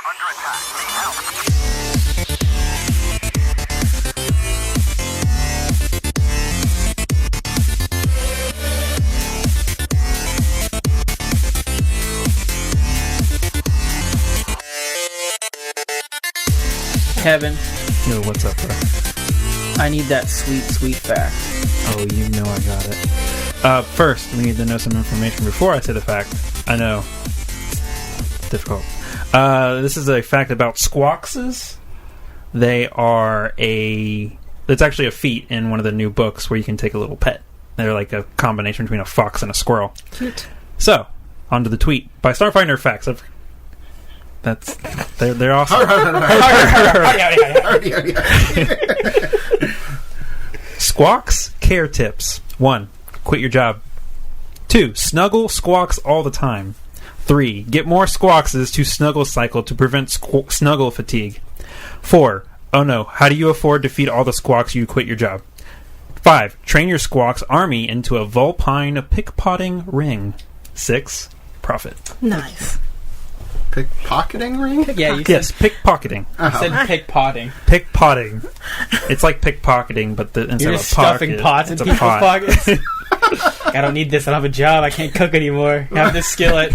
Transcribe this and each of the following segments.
under attack. Need help. Kevin, Yo, what's up, bro? I need that sweet fact. Oh, you know I got it. First, we need to know some information before I say the fact. I know. It's difficult. This is a fact about squawkses. They are it's actually a feat in one of the new books where you can take a little pet. They're like a combination between a fox and a squirrel. Cute. So, on to the tweet. By Starfinder Facts. They're awesome. Squawks care tips. 1. Quit your job. 2. Snuggle squawks all the time. 3. Get more squawkses to snuggle cycle to prevent snuggle fatigue. 4. Oh no, how do you afford to feed all the squawks you quit your job? 5. Train your squawks army into a vulpine pickpotting ring. 6. Profit. Nice. Pickpocketing ring? Yeah, you Yes, pickpocketing. said pickpotting. Pickpotting. It's like pickpocketing, but instead You're of just a pocket, stuffing pots in it's a people's pot. pockets. I don't need this. I don't have a job. I can't cook anymore. I have this skillet.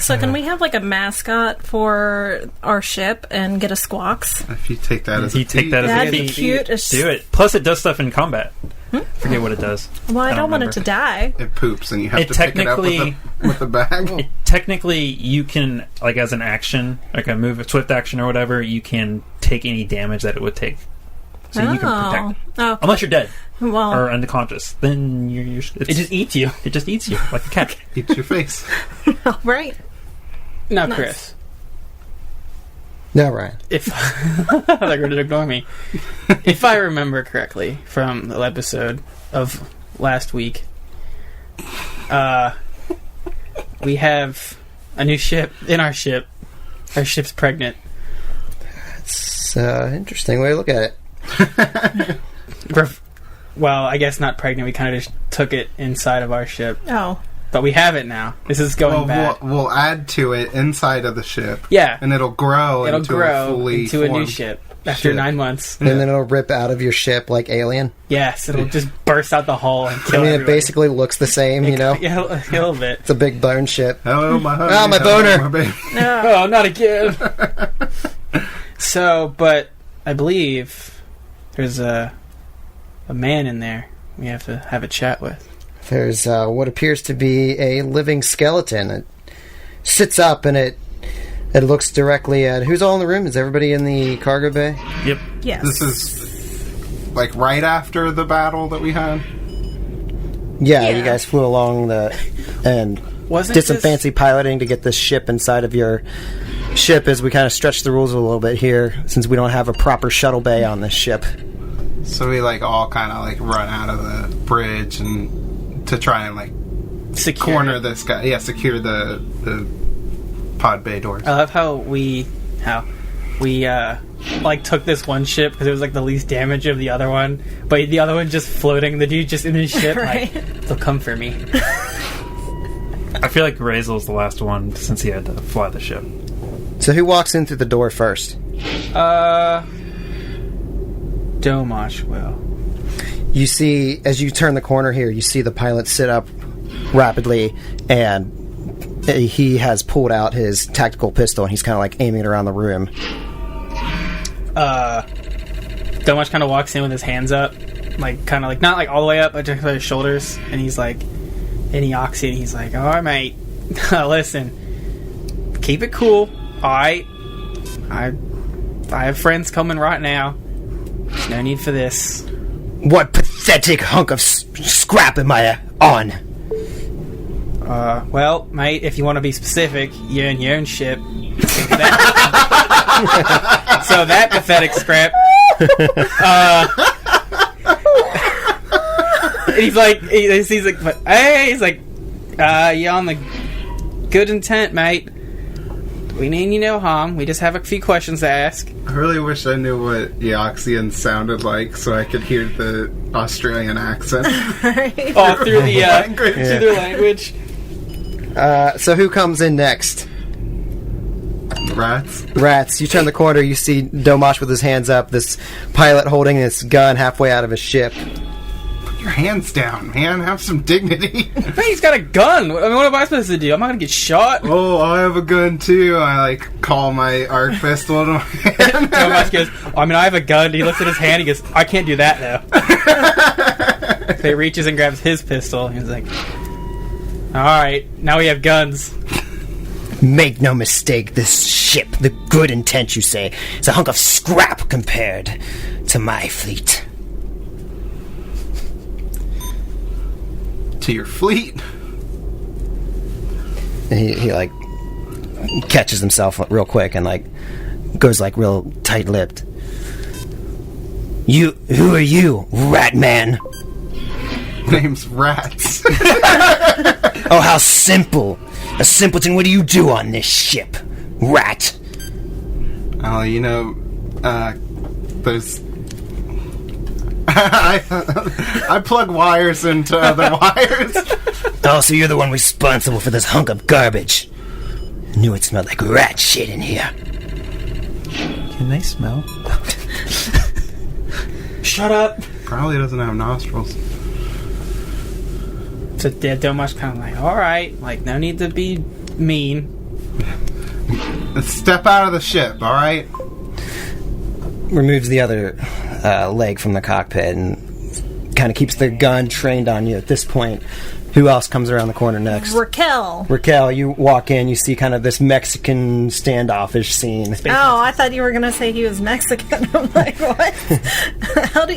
So can we have like a mascot for our ship and get a squawks? If you take that as You take that as a That'd be feat. cute. It's Do it. Plus, it does stuff in combat. Forget what it does. Well, I don't want it remember. to die. it poops and you have It to pick it up technically- with the bag. Technically, you can, like, as an action, like a move, a swift action or whatever, you can take any damage that it would take. So you can protect it. Oh. Unless you're dead Well, or unconscious, then It just eats you. it just eats you like a cat. Eats your face. right. Now, Nice. Chris, No, Ryan. if they're going to ignore me, if I remember correctly from the episode of last week, we have a new ship in our ship. Our ship's pregnant. It's an interesting way to look at it. Well, I guess not pregnant. We kind of just took it inside of our ship, Oh. but we have it now. This is going back. We'll add to it inside of the ship. Yeah, And it'll grow it'll into grow a fully into a new formed ship after ship. 9 months. And then it'll rip out of your ship like Alien. Yes, it'll just burst out the hull and kill I mean, it everybody. basically looks the same, you know? Yeah, a little bit. It's a big bone ship. Hello, my honey. Ah, my Hello, boner. my baby. No. Oh, not again. So, but I believe there's a man in there we have to have a chat with. There's what appears to be a living skeleton. It sits up and it looks directly at... Who's all in the room? Is everybody in the cargo bay? Yep. Yes. This is like right after the battle that we had. Yeah, Yeah. you guys flew along and Wasn't did some this- fancy piloting to get this ship inside of your ship as we kind of stretched the rules a little bit here, since we don't have a proper shuttle bay on this ship. So we like all kind of like run out of the bridge and to try and like Secure corner it. this guy. Yeah, secure the pod bay doors. I love how we like took this one ship because it was like the least damage of the other one, but the other one just floating. The dude just in his ship, Right. like, they'll come for me. I feel like Razel's the last one since he had to fly the ship. So who walks in through the door first? Domash will. You see, as you turn the corner here, you see the pilot sit up rapidly, and he has pulled out his tactical pistol, and he's kind of like aiming it around the room. Domash kind of walks in with his hands up, like kind of like not like all the way up, but just by his shoulders, and he's like, in Eoxy, and he's like, "All right, mate, listen, keep it cool. All right, I have friends coming right now. There's no need for this." What pathetic hunk of scrap am I on? Well, mate, if you want to be specific, you're in your own ship. So that pathetic scrap. He's like, but hey, he's like, you on the good intent, mate. We mean you no harm. We just have a few questions to ask. I really wish I knew what Eoxian sounded like so I could hear the Australian accent. Oh, through the Language. through their language. So who comes in next? Rats. You turn the corner, you see Domash with his hands up, this pilot holding his gun halfway out of his ship. Put your hands down, man. Have some dignity. Hey, he's got a gun. I mean, what am I supposed to do? I'm not gonna get shot. Oh, I have a gun too. I call my arc pistol to my hand. Domash goes, I mean, I have a gun. He looks at his hand. He goes, I can't do that though. So he reaches and grabs his pistol. He's like, all right, now we have guns. Make no mistake, this ship, the good intent you say, is a hunk of scrap compared to my fleet. To your fleet. And he catches himself real quick and goes real tight-lipped. Who are you, rat man? Name's Rats. Oh, how simple. A simpleton, what do you do on this ship, rat? Oh, there's... I plug wires into other wires. Oh, so you're the one responsible for this hunk of garbage. Knew it smelled like rat shit in here. Can they smell? Shut up. Probably doesn't have nostrils. So Domash kind of all right, no need to be mean. Step out of the ship, all right? Removes the other leg from the cockpit and kind of keeps the gun trained on you at this point. Who else comes around the corner next? Raquel, you walk in, you see kind of this Mexican standoffish scene. Oh, I thought you were going to say he was Mexican. I'm like, what?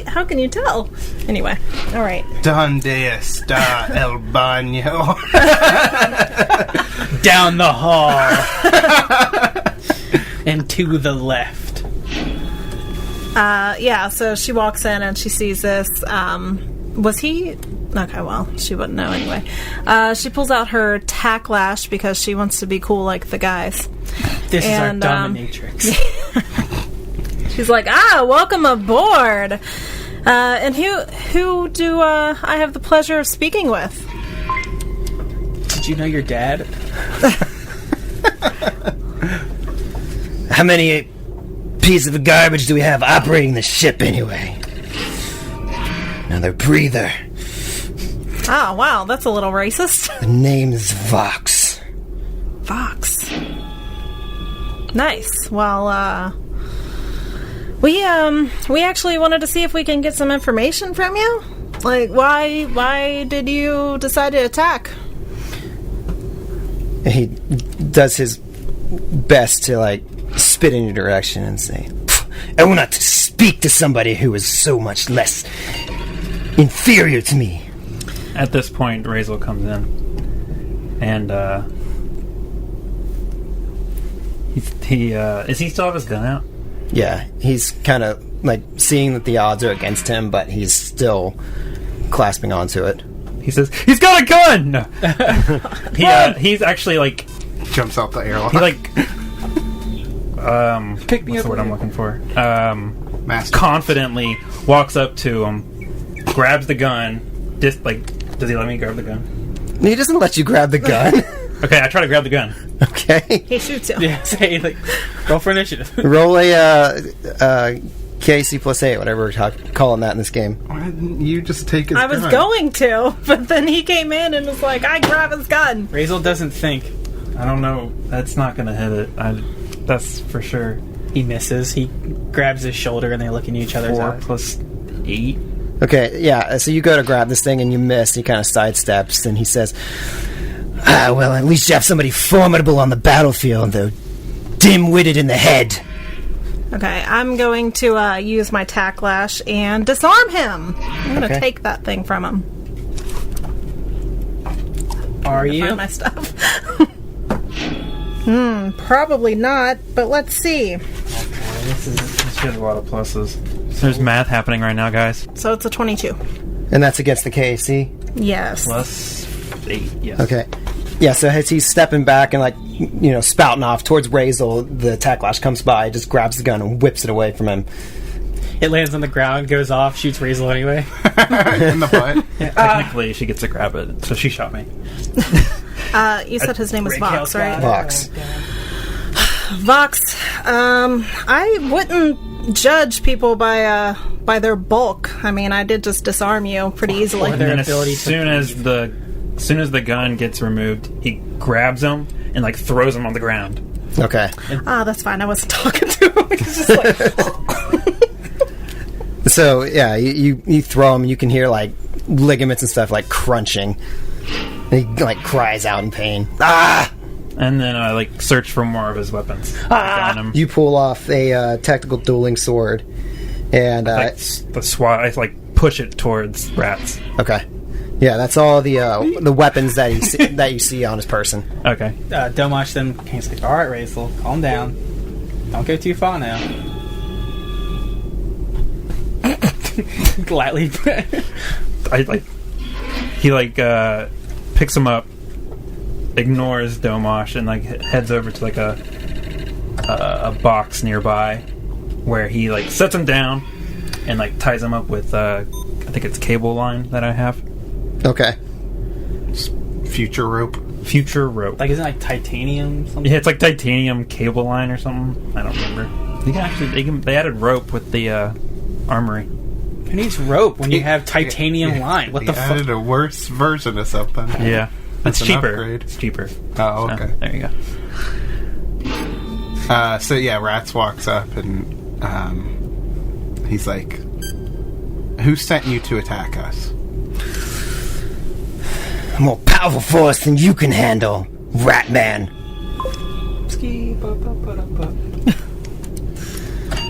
How can you tell? Anyway, all right. Donde está el baño? Down the hall. And to the left. Yeah, so she walks in and she sees this. Was he... Okay, well, she wouldn't know anyway. She pulls out her tack lash because she wants to be cool like the guys. This is our dominatrix. She's like, welcome aboard. And who do I have the pleasure of speaking with? Did you know your dad? How many pieces of garbage do we have operating the ship anyway? Another breather. Oh, wow, that's a little racist. The name's Vox. Vox. Nice. Well, we actually wanted to see if we can get some information from you. Why did you decide to attack? He does his best to, spit in your direction and say, I will not speak to somebody who is so much less inferior to me. At this point, Razel comes in, and is he still have his gun out? Yeah, he's kind of seeing that the odds are against him, but he's still clasping onto it. He says, "He's got a gun!" No. He's actually Jumps out the airlock. he Pick me what's up the word I'm looking for? Master. Confidently walks up to him, grabs the gun. Does he let me grab the gun? He doesn't let you grab the gun. Okay, I try to grab the gun. Okay. He shoots you. Yeah, say roll for initiative. Roll a KC plus 8, whatever we're calling that in this game. Why didn't you just take his I was gun? going to, but then he came in and was like, I grab his gun. Razel doesn't think. I don't know. That's not going to hit it. That's for sure. He misses. He grabs his shoulder and they look in each other's 4 eyes. plus 8. Okay, yeah, so you go to grab this thing and you miss. He kind of sidesteps and he says, well, at least you have somebody formidable on the battlefield, though dim-witted in the head. Okay, I'm going to use my tack lash and disarm him. I'm going to take that thing from him. Are you? Find my stuff. Probably not, but let's see. This has a lot of pluses. There's math happening right now, guys. So it's a 22. And that's against the KAC? Yes. Plus 8, yes. Okay. Yeah, so as he's stepping back and, spouting off towards Razel, the Tacklash comes by, just grabs the gun and whips it away from him. It lands on the ground, goes off, shoots Razel anyway. In the butt. Technically, she gets to grab it, so she shot me. You said his name was Vox, right? Vox. Vox, I wouldn't judge people by their bulk. I mean, I did just disarm you pretty easily. Or their And then ability as soon as the gun gets removed, he grabs him and like throws him on the ground. Okay. That's fine. I wasn't talking to him. It's just like... So yeah, you throw him, and you can hear like ligaments and stuff like crunching. And he like cries out in pain. Ah! And then I like search for more of his weapons. On him. You pull off a tactical dueling sword, and Like the SWAT, I like push it towards Rats. okay, yeah, that's all the weapons that you see on his person. Okay. Domash then he's like, "All right, Razel, calm down. Don't go too far now." Gladly. He picks him up, ignores Domash, and like heads over to like a box nearby where he like sets him down and like ties him up with I think it's cable line that I have. Okay. Future rope. Future rope. Like, isn't it like titanium? Something? Yeah, it's like titanium cable line or something. I don't remember. They added rope with the armory. Who needs rope when you have titanium line? What the added fuck? a worse version of something. Yeah, That's it's an cheaper. upgrade. It's cheaper. Oh, So, okay. there you go. So yeah, Rats walks up and he's like, "Who sent you to attack us?" A more powerful force than you can handle, Rat Man.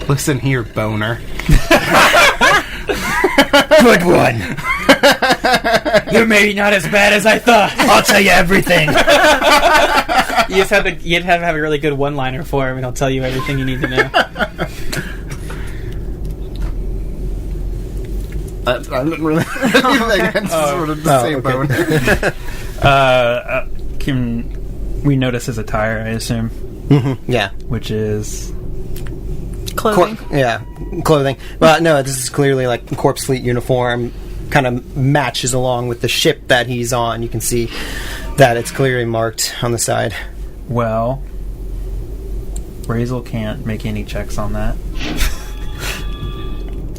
Listen here, boner. Good one. You're maybe not as bad as I thought. I'll tell you everything. You'd have to have a really good one-liner for him, and he'll tell you everything you need to know. I didn't really anything. Sort of the same okay. boner. Can we notice his attire? I assume, Yeah. which is Clothing. Clothing. Well, no, this is clearly like Corpse Fleet uniform. Kind of matches along with the ship that he's on. You can see that it's clearly marked on the side. well. Razel can't make any checks on that.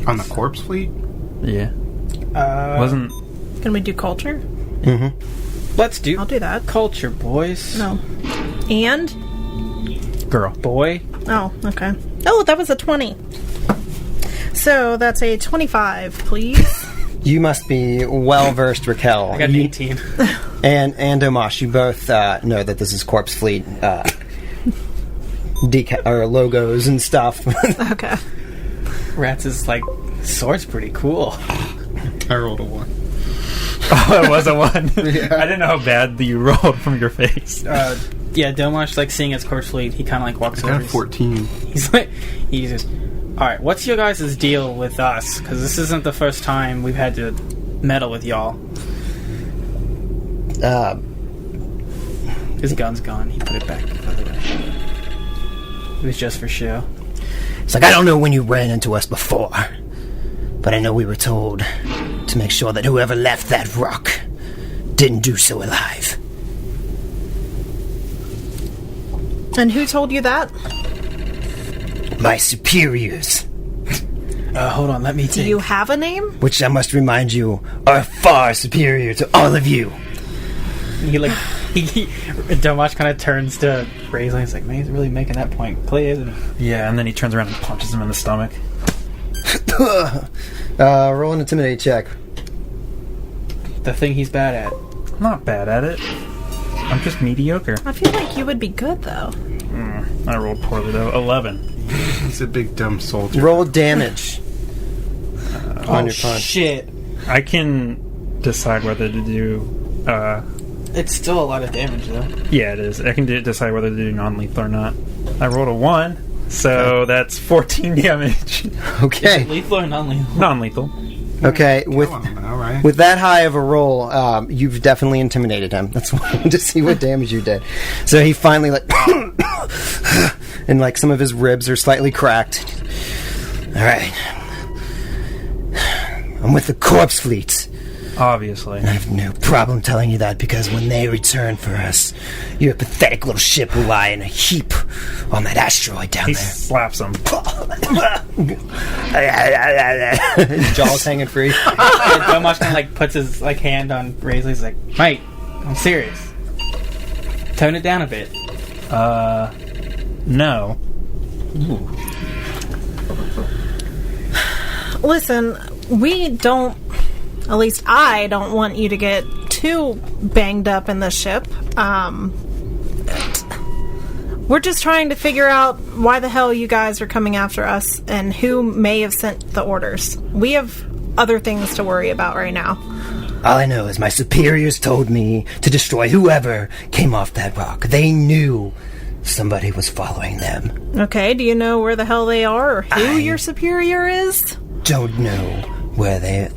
On the Corpse Fleet? Yeah, Uh, wasn't. Can we do culture? let's do I'll do that. culture, boys. No. And? Girl. Boy. Oh, okay. Oh, that was a 20. So that's a 25, please. You must be well versed, Raquel. I got an 18. And Domash, you both know that this is Corpse Fleet or logos and stuff. Okay. Rats is like, sword's pretty cool. I rolled a 1. Oh, it was a 1. Yeah. I didn't know how bad you rolled from your face. Yeah, Domash, like, seeing his Corpse Fleet, he kind of like walks I over. got a 14. He's like, he just, alright, what's your guys' deal with us? Because this isn't the first time we've had to meddle with y'all. His gun's gone. He put it back the other way. It was just for show. It's like, I don't know when you ran into us before, but I know we were told to make sure that whoever left that rock didn't do so alive. And who told you that? My superiors, Hold on, let me Do think. you have a name? which I must remind you are far superior to all of you. He like, Domash kind of turns to Razel. He's like, man, he's really making that point clear, isn't he? Yeah, and then he turns around and punches him in the stomach. Roll an intimidate check. The thing he's bad at. I'm not bad at it. I'm just mediocre. I feel like you would be good, though. I rolled poorly though. 11. He's a big dumb soldier. Roll damage on your punch. Shit. I can decide whether to do. It's still a lot of damage, though. Yeah, it is. I can decide whether to do non-lethal or not. I rolled a 1, so that's 14 damage. Is Okay. it lethal or non-lethal? Non-lethal. Okay. With Come on now, right? with that high of a roll, you've definitely intimidated him. That's why I wanted to see what damage you did. So he finally like, and like some of his ribs are slightly cracked. All right. I'm with the Corpse Fleet. Obviously. I have no problem telling you that, because when they return for us, your pathetic little ship will lie in a heap on that asteroid down He there. slaps him. His jaw's hanging free. Domash kind of like puts his like hand on Razor. He's like, "Mate, I'm serious. Tone it down a bit." No. Listen, we don't, at least I don't want you to get too banged up in the ship. We're just trying to figure out why the hell you guys are coming after us and who may have sent the orders. We have other things to worry about right now. All I know is my superiors told me to destroy whoever came off that rock. They knew somebody was following them. Okay, do you know where the hell they are or who your superior is? Don't know where they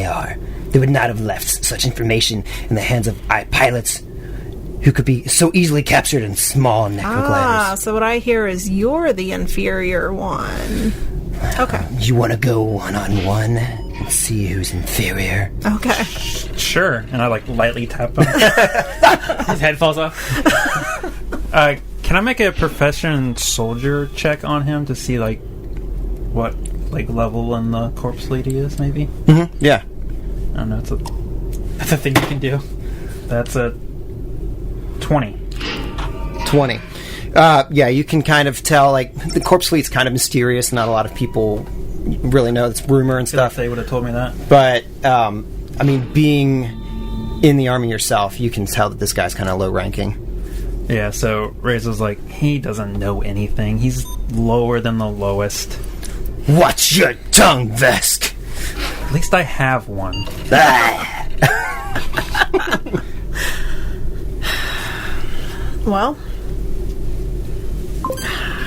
are. They would not have left such information in the hands of pilots who could be so easily captured in small necroglaives. So what I hear is you're the inferior one. Okay. You want to go one-on-one and see who's inferior? Okay. Sure. And I like lightly tap him. His head falls off. Can I make a profession soldier check on him to see like what like level in the corpse fleet he is? Maybe. Mm-hmm. Yeah. I don't know. That's a thing you can do. That's a 20. 20. Yeah, you can kind of tell, like, the corpse fleet's kind of mysterious. Not a lot of people really know. It's rumor and Stuff stuff. they would have told me that. But, I mean, being in the army yourself, you can tell that this guy's kind of low ranking. Yeah, so Razor's like, he doesn't know anything. He's lower than the lowest. Watch your tongue, Vesk! At least I have one. Well,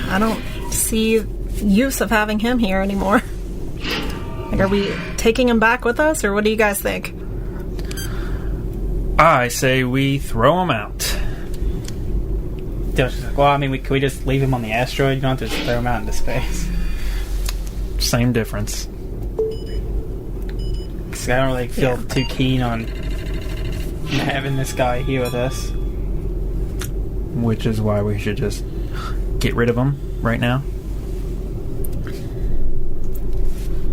I don't see use of having him here anymore. Like, are we taking him back with us, or what do you guys think? I say we throw him out. Domash is like, well, I mean, can we just leave him on the asteroid? You don't have to just throw him out into space. Same difference. Because I don't really feel too keen on having this guy here with us. Which is why we should just get rid of him right now.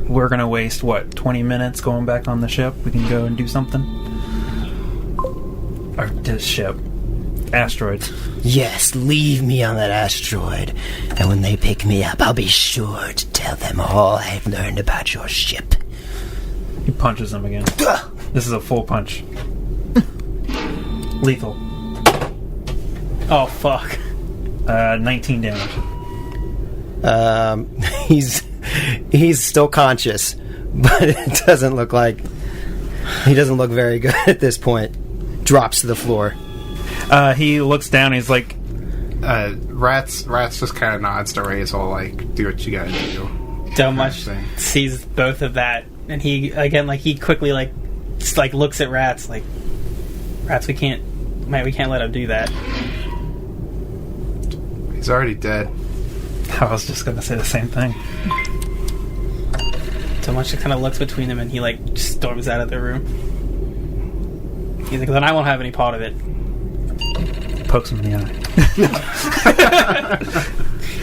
We're gonna waste, 20 minutes going back on the ship? We can go and do something? Or this ship. Asteroids. Yes, leave me on that asteroid. And when they pick me up, I'll be sure to tell them all I've learned about your ship. He punches him again. This is a full punch. Lethal. Oh, fuck. 19 damage. He's still conscious, but it doesn't look like he doesn't look very good at this point. Drops to the floor. He looks down. He's like, Rats just kind of nods to Razor, like, do what you gotta do. Domash sees both of that, and he quickly looks at Rats like, Rats, we can't let him do that. He's already dead. I was just gonna say the same thing. Domash kind of looks between them, and he storms out of the room. He's like, then I won't have any part of it. Pokes him in the eye.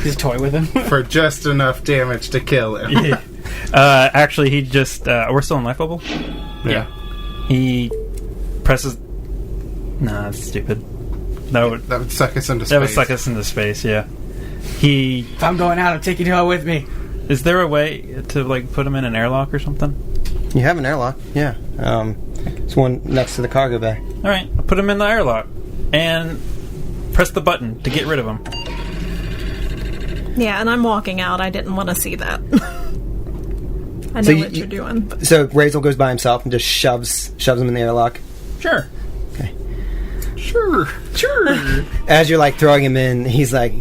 Just toy with him. For just enough damage to kill him. Actually, he just... we're still in life bubble? Yeah. He presses... Nah, that's stupid. That would suck us into space. That would suck us into space, yeah. If I'm going out, I'm taking you out with me. Is there a way to, put him in an airlock or something? You have an airlock, yeah. It's one next to the cargo bay. Alright, I'll put him in the airlock. And press the button to get rid of him. Yeah, and I'm walking out. I didn't want to see that. I know what you're doing. But. So Razor goes by himself and just shoves him in the airlock. Sure. Okay. Sure. As you're throwing him in, he's like,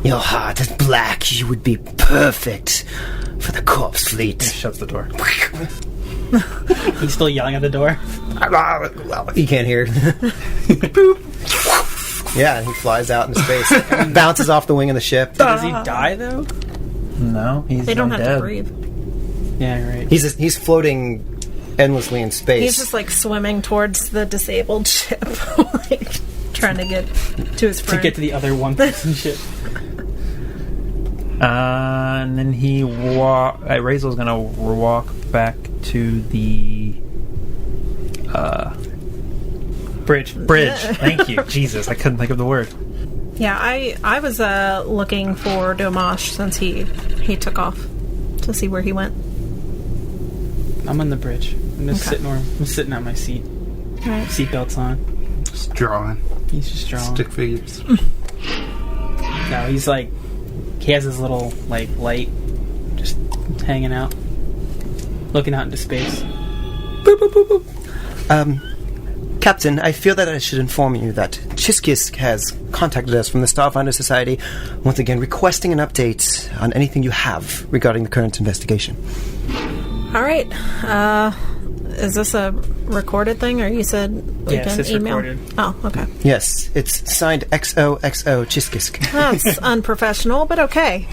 your heart is black. You would be perfect for the corpse fleet. He shuts the door. He's still yelling at the door. He can't hear. Boop. Yeah, he flies out into space. Bounces off the wing of the ship. Does he die though? No, he's They don't have undead. to breathe. Yeah, right. He's floating endlessly in space. He's just like swimming towards the disabled ship, like trying to get to his friend. To get to the other one-person ship. And then Razel's gonna walk back to the Bridge. Thank you. Jesus, I couldn't think of the word. Yeah, I was looking for Domash since he took off to see where he went. I'm on the bridge. I'm just sitting on my seat. Right. Seatbelt's on. Just drawing. He's just drawing. Stick figures. No, he's like, he has his little like light, just hanging out, looking out into space. Boop, boop, boop, boop. Captain, I feel that I should inform you that Chiskisk has contacted us from the Starfinder Society, once again requesting an update on anything you have regarding the current investigation. All right. Is this a recorded thing, or you said we Yes, can it's email? recorded. Oh, okay. Yes, it's signed XOXO Chiskisk. That's unprofessional, but okay.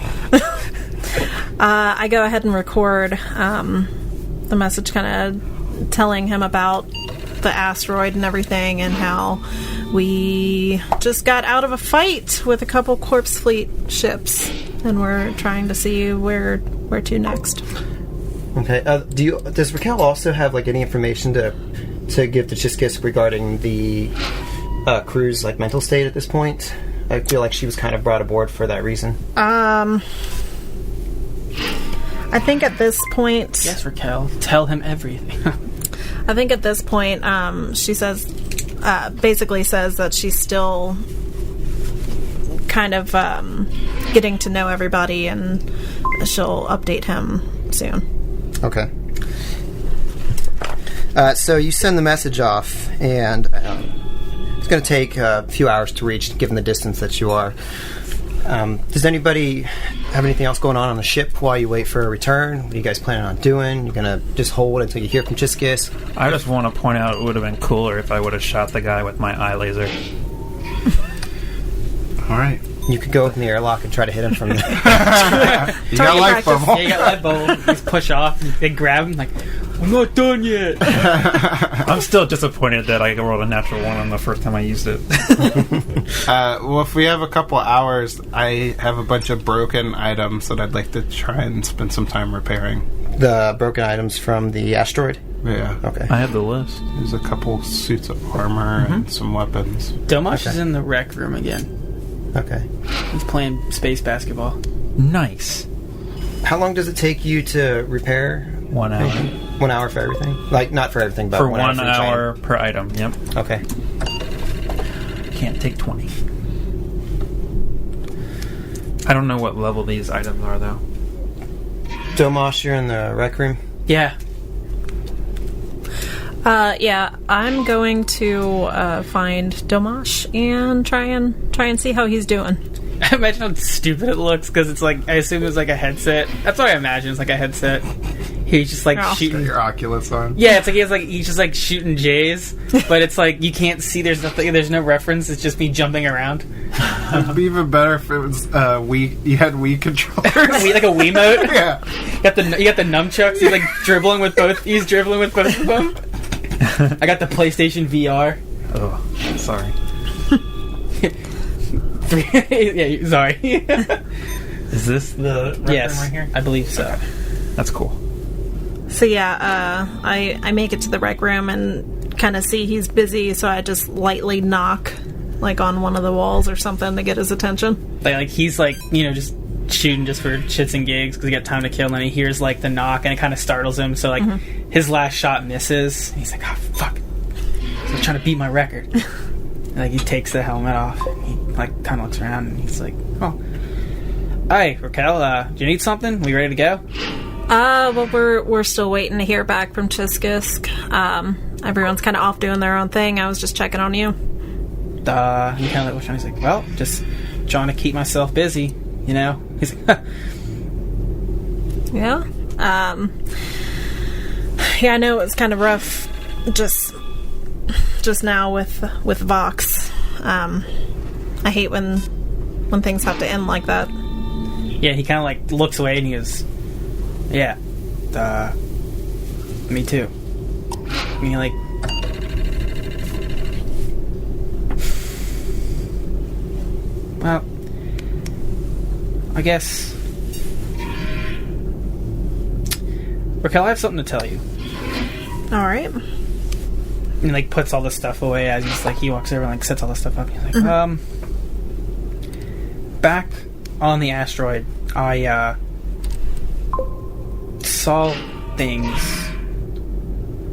I go ahead and record the message, kind of telling him about the asteroid and everything, and how we just got out of a fight with a couple Corpse Fleet ships, and we're trying to see where to next. Okay. Does Raquel also have like any information to give to Chiskisk regarding the crew's like mental state at this point? I feel like she was kind of brought aboard for that reason. I think at this point... Yes, Raquel. Tell him everything. I think at this point, she says, basically says that she's still kind of getting to know everybody, and she'll update him soon. Okay. So you send the message off, and it's going to take a few hours to reach, given the distance that you are. Does anybody have anything else going on the ship while you wait for a return? What are you guys planning on doing? You're going to just hold until you hear from Chiskisk? I just want to point out it would have been cooler if I would have shot the guy with my eye laser. All right. You could go in the airlock and try to hit him from there. You got a life bubble. Yeah, you got light bulb. Just push off and they grab him like, I'm not done yet. I'm still disappointed that I rolled a natural 1 on the first time I used it. Well, if we have a couple hours, I have a bunch of broken items that I'd like to try and spend some time repairing. The broken items from the asteroid? Yeah. Okay. I have the list. There's a couple suits of armor and some weapons. Domash is in the rec room again. Okay. He's playing space basketball. Nice. How long does it take you to repair? 1 hour. 1 hour for everything? Like, not for everything, but For 1 1 hour for each hour item. per item, yep. Okay. Can't take 20. I don't know what level these items are, though. Domash, you're in the rec room? Yeah. Yeah, I'm going to find Domash and try and see how he's doing. I imagine how stupid it looks, because it's like, I assume it's like a headset. That's what I imagine, it's like a headset. He's just like shooting. Got your Oculus on. Yeah, it's like he's just like shooting J's, but it's like you can't see. There's no reference. It's just me jumping around. It'd be even better if it was you had Wii controllers. Like a Wiimote. Yeah. You got the nunchucks. He's like dribbling with both. He's dribbling with both of them. I got the PlayStation VR. Oh, sorry. Yeah, sorry. Is this the rec room Yes, right here? I believe so. That's cool. So yeah, I make it to the rec room and kind of see he's busy, so I just lightly knock like on one of the walls or something to get his attention. Like he's like, just shooting just for shits and gigs because he got time to kill, and then he hears like the knock and it kind of startles him, so like his last shot misses. He's like, oh fuck, I'm trying to beat my record. And, like he takes the helmet off, he like kind of looks around and he's like, oh, hi Raquel, do you need something? We ready to go? Well, we're still waiting to hear back from Chiskisk. Everyone's kind of off doing their own thing. I was just checking on you. He kind of like looks around, he's like, well, just trying to keep myself busy, He's like, Yeah. Yeah, I know it was kind of rough just now with Vox. I hate when things have to end like that. yeah, he kind of like looks away and he goes, yeah, me too. And he like well, I guess Raquel, I have something to tell you. Alright. And he like puts all the stuff away as he's like he walks over and like sets all the stuff up. He's like, back on the asteroid, I saw things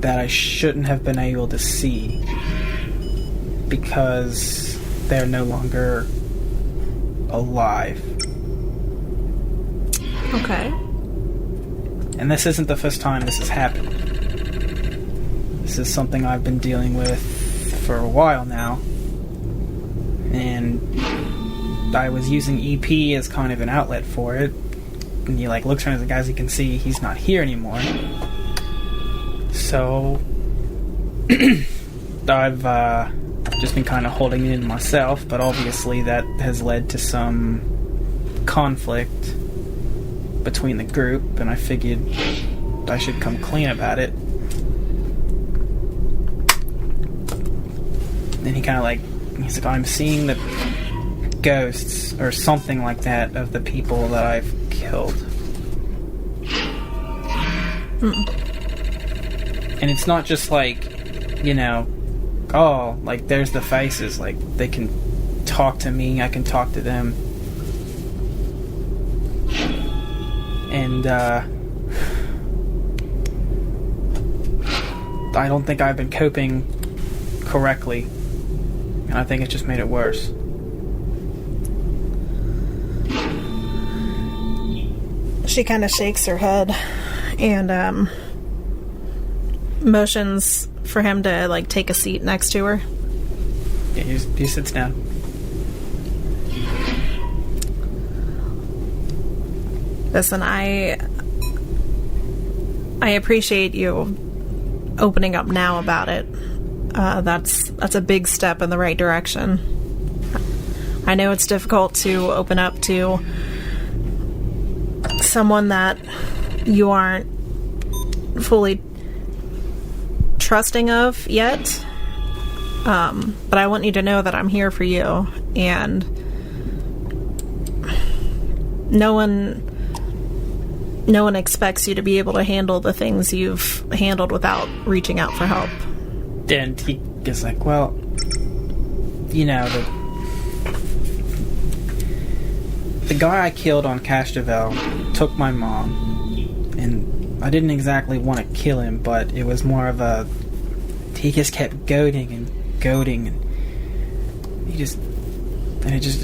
that I shouldn't have been able to see because they're no longer alive. Okay. And this isn't the first time this has happened. This is something I've been dealing with for a while now. And I was using EP as kind of an outlet for it. And he like looks around at the guys, you can see he's not here anymore. So I've just been kind of holding it in myself, but obviously that has led to some conflict between the group, and I figured I should come clean about it. Then he kind of like, he's like, I'm seeing the ghosts or something like that of the people that I've killed. And it's not just like, you know, oh, like there's the faces, like they can talk to me, I can talk to them. And I don't think I've been coping correctly, and I think it's just made it worse. She kind of shakes her head and motions for him to like take a seat next to her. Yeah, he sits down. Listen, I appreciate you opening up now about it. That's a big step in the right direction. I know it's difficult to open up to someone that you aren't fully trusting of yet. But I want you to know that I'm here for you, and no one expects you to be able to handle the things you've handled without reaching out for help. And he gets like, well, you know, the guy I killed on Castrovel took my mom, and I didn't exactly want to kill him, but it was more of a, he just kept goading, and he just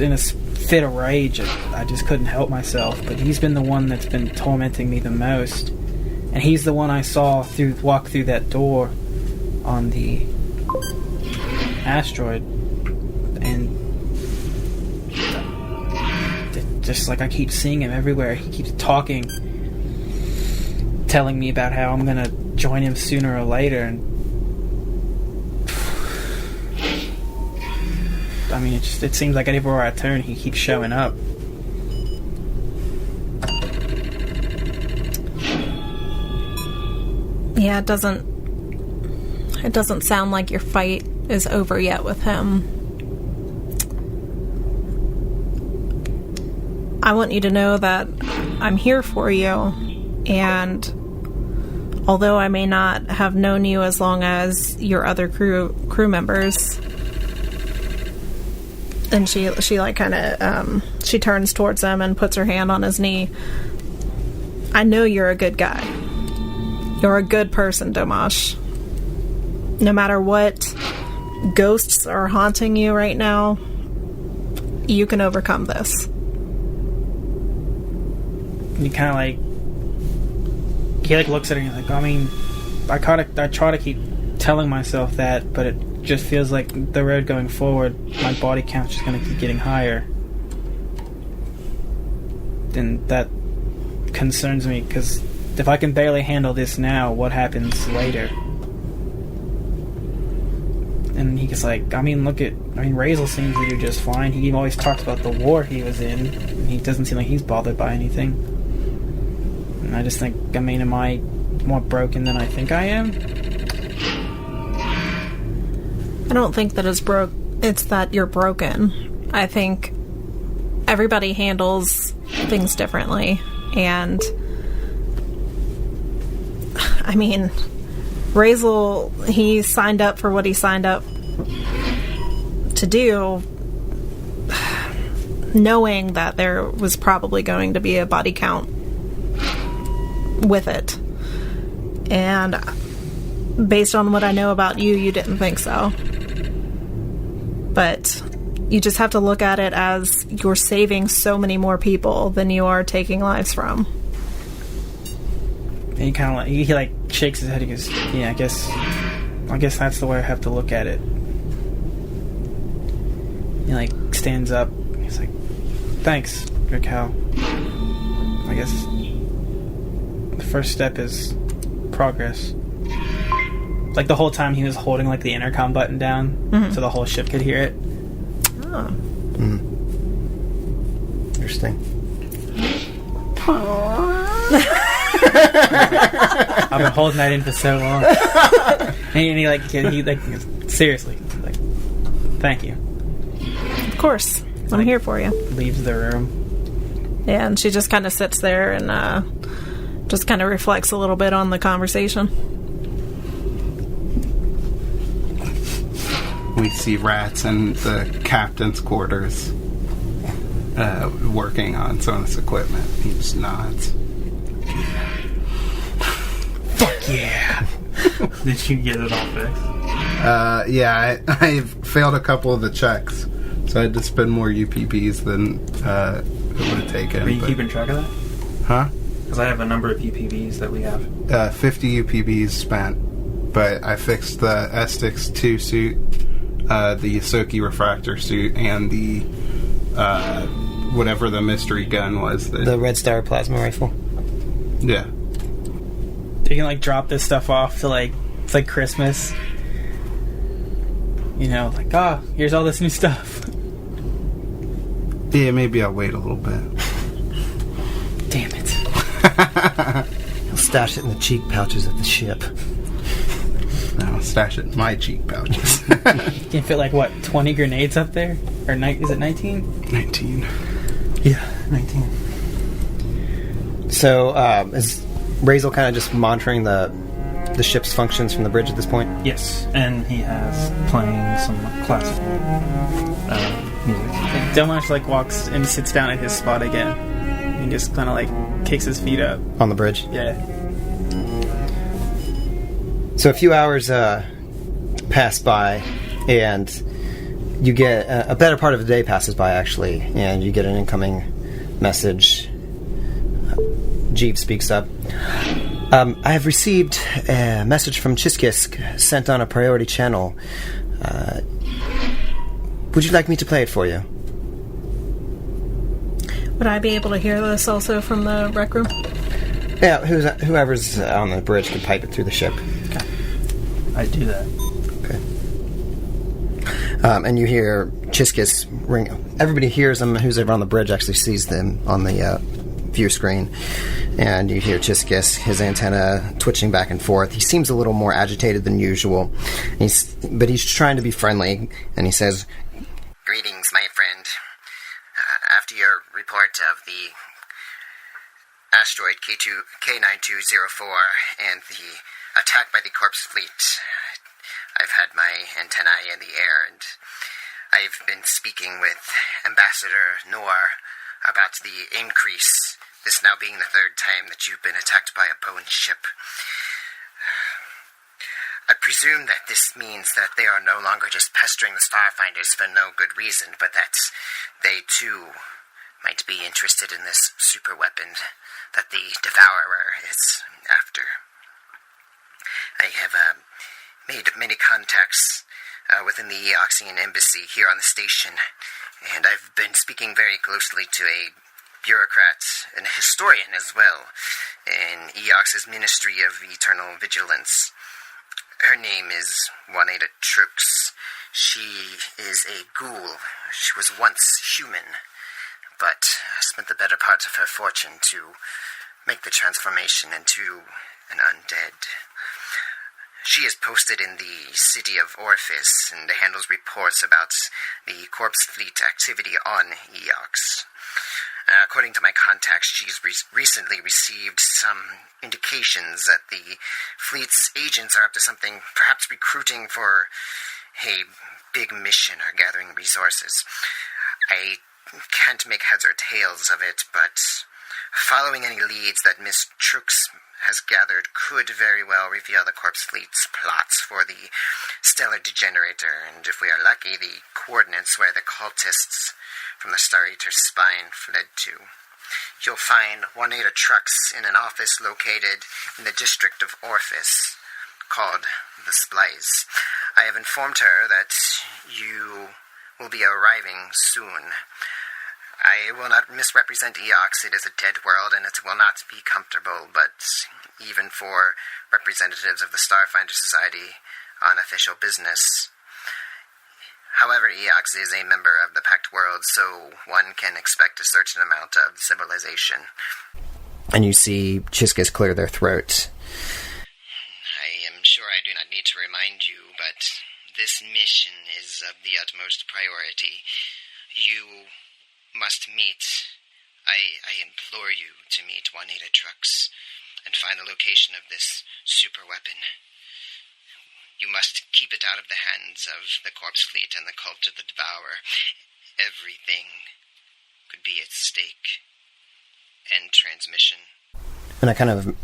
in a fit of rage, I just couldn't help myself. But he's been the one that's been tormenting me the most, and he's the one I saw walk through that door on the asteroid, and just like I keep seeing him everywhere. He keeps talking, telling me about how I'm gonna join him sooner or later, and I mean, it seems like everywhere I turn, he keeps showing up. Yeah, it doesn't sound like your fight is over yet with him. I want you to know that I'm here for you, and although I may not have known you as long as your other crew members. And she like kind of she turns towards him and puts her hand on his knee. I know you're a good guy. You're a good person, Domash. No matter what ghosts are haunting you right now, you can overcome this. And he kind of like, he like looks at her and he's like, I mean, I try to keep telling myself that, but it just feels like the road going forward, my body count's just going to keep getting higher. And that concerns me, because if I can barely handle this now, what happens later? And he's like, Razel seems to do just fine. He always talks about the war he was in, and he doesn't seem like he's bothered by anything. And I just think, am I more broken than I think I am? I don't think that it's that you're broken. I think everybody handles things differently. And, I mean, Razel, he signed up for what he signed up to do, knowing that there was probably going to be a body count with it. And based on what I know about you, you didn't think so. But you just have to look at it as you're saving so many more people than you are taking lives from. And he kind of he shakes his head. He goes, "Yeah, I guess that's the way I have to look at it." He stands up. He's like, "Thanks, Raquel. I guess the first step is progress." The whole time he was holding the intercom button down so the whole ship could hear it. Oh. Interesting. I've been holding that in for so long. and he seriously, thank you. Of course. I'm here for you. Leaves the room. Yeah, and she just kind of sits there and just kind of reflects a little bit on the conversation. We see Rats in the captain's quarters working on some of this equipment. He just nods. Fuck yeah! Did you get it all fixed? Yeah, I've failed a couple of the checks, so I had to spend more UPBs than it would have taken. Are you keeping track of that? Huh? Because I have a number of UPVs that we have. 50 UPBs spent, but I fixed the Estix 2 suit, the Yosoki refractor suit, and the whatever the mystery gun was. The Red Star plasma rifle. Yeah. You can drop this stuff off to it's like Christmas. Here's all this new stuff. Yeah, maybe I'll wait a little bit. Damn it. I'll stash it in the cheek pouches of the ship. No, I'll stash it in my cheek pouches. You can fit 20 grenades up there? Or is it 19? 19. Yeah, 19. So, is Razel kind of just monitoring the ship's functions from the bridge at this point? Yes, and he has playing some classical music. And Delmarsh walks and sits down at his spot again. And just kind of kicks his feet up. On the bridge? Yeah. So a few hours pass by, and you get a better part of the day passes by, actually, and you get an incoming message. Jeeves speaks up. I have received a message from Chiskisk sent on a priority channel. Would you like me to play it for you? Would I be able to hear this also from the rec room? Yeah, whoever's on the bridge can pipe it through the ship. Okay. I do that. Okay. And you hear Chiskis ring. Everybody hears them. Who's ever on the bridge actually sees them on the view screen. And you hear Chiskis, his antenna twitching back and forth. He seems a little more agitated than usual. But he's trying to be friendly. And he says, "Greetings, my friend. After your report of the asteroid K9204 and the attack by the corpse fleet, I've had my antennae in the air, and I've been speaking with Ambassador Noor about the increase, this now being the third time that you've been attacked by a Bowen ship. I presume that this means that they are no longer just pestering the Starfinders for no good reason, but that they too might be interested in this super weapon that the Devourer is after. I have made many contacts within the Eoxian embassy here on the station, and I've been speaking very closely to a bureaucrat and a historian as well in Eox's Ministry of Eternal Vigilance. Her name is Juanita Trux. She is a ghoul. She was once human, but spent the better part of her fortune to make the transformation into an undead. She is posted in the city of Orphis and handles reports about the corpse fleet activity on Eox. According to my contacts, she's recently received some indications that the fleet's agents are up to something, perhaps recruiting for a big mission or gathering resources. I can't make heads or tails of it, but following any leads that Miss Trux has gathered could very well reveal the corpse fleet's plots for the stellar degenerator, and if we are lucky, the coordinates where the cultists from the Star Eater's spine fled to. You'll find Juanita Trux in an office located in the district of Orphis, called the Splice. I have informed her that you will be arriving soon. I will not misrepresent Eox. It is a dead world, and it will not be comfortable, but even for representatives of the Starfinder Society on official business. However, Eox is a member of the Pact World, so one can expect a certain amount of civilization. And you see Chiskas clear their throat. I am sure I do not need to remind you, but this mission is of the utmost priority. You must meet. I implore you to meet Juanita Trux and find the location of this super weapon. You must keep it out of the hands of the corpse fleet and the cult of the Devourer. Everything could be at stake. End transmission. And I kind of,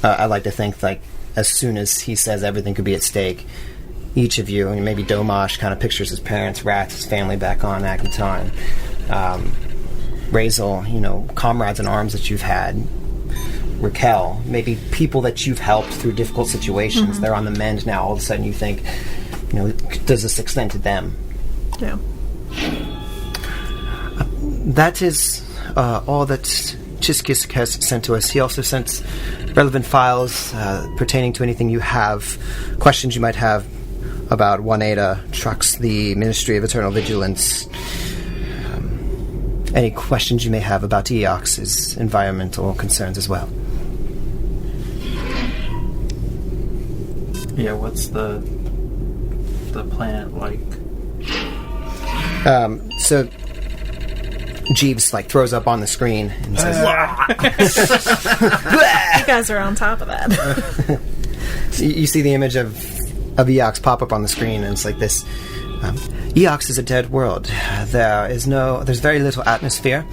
I like to think, like, as soon as he says everything could be at stake, each of you, and maybe Domash kind of pictures his parents, Rats, his family back on Akitan, Razel, comrades in arms that you've had, Raquel, maybe people that you've helped through difficult situations. Mm-hmm. They're on the mend now. All of a sudden you think, does this extend to them? Yeah. That is all that Chiskisk has sent to us. He also sent relevant files pertaining to anything you have, questions you might have about Juanita Trux, the Ministry of Eternal Vigilance, any questions you may have about Eox's environmental concerns as well. Yeah, what's the planet like? So Jeeves throws up on the screen and says, You guys are on top of that. you see the image of Eox pop up on the screen, and it's like this. Eox is a dead world. There's very little atmosphere,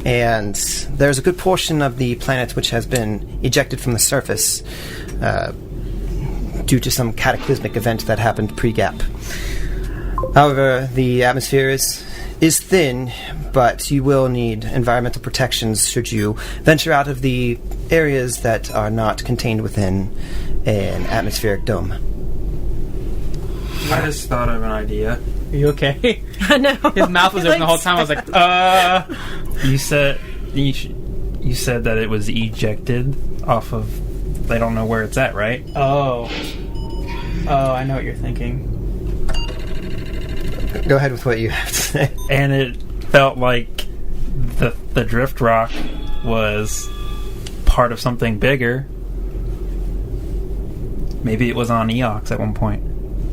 and there's a good portion of the planet which has been ejected from the surface due to some cataclysmic event that happened pre-gap. However, the atmosphere is thin, but you will need environmental protections should you venture out of the areas that are not contained within an atmospheric dome. I just thought of an idea. Are you okay? I know. His mouth was open the whole time. I was like, You said that it was ejected off of. They don't know where it's at, right? Oh, I know what you're thinking. Go ahead with what you have to say. And it felt like the drift rock was part of something bigger. Maybe it was on Eox at one point.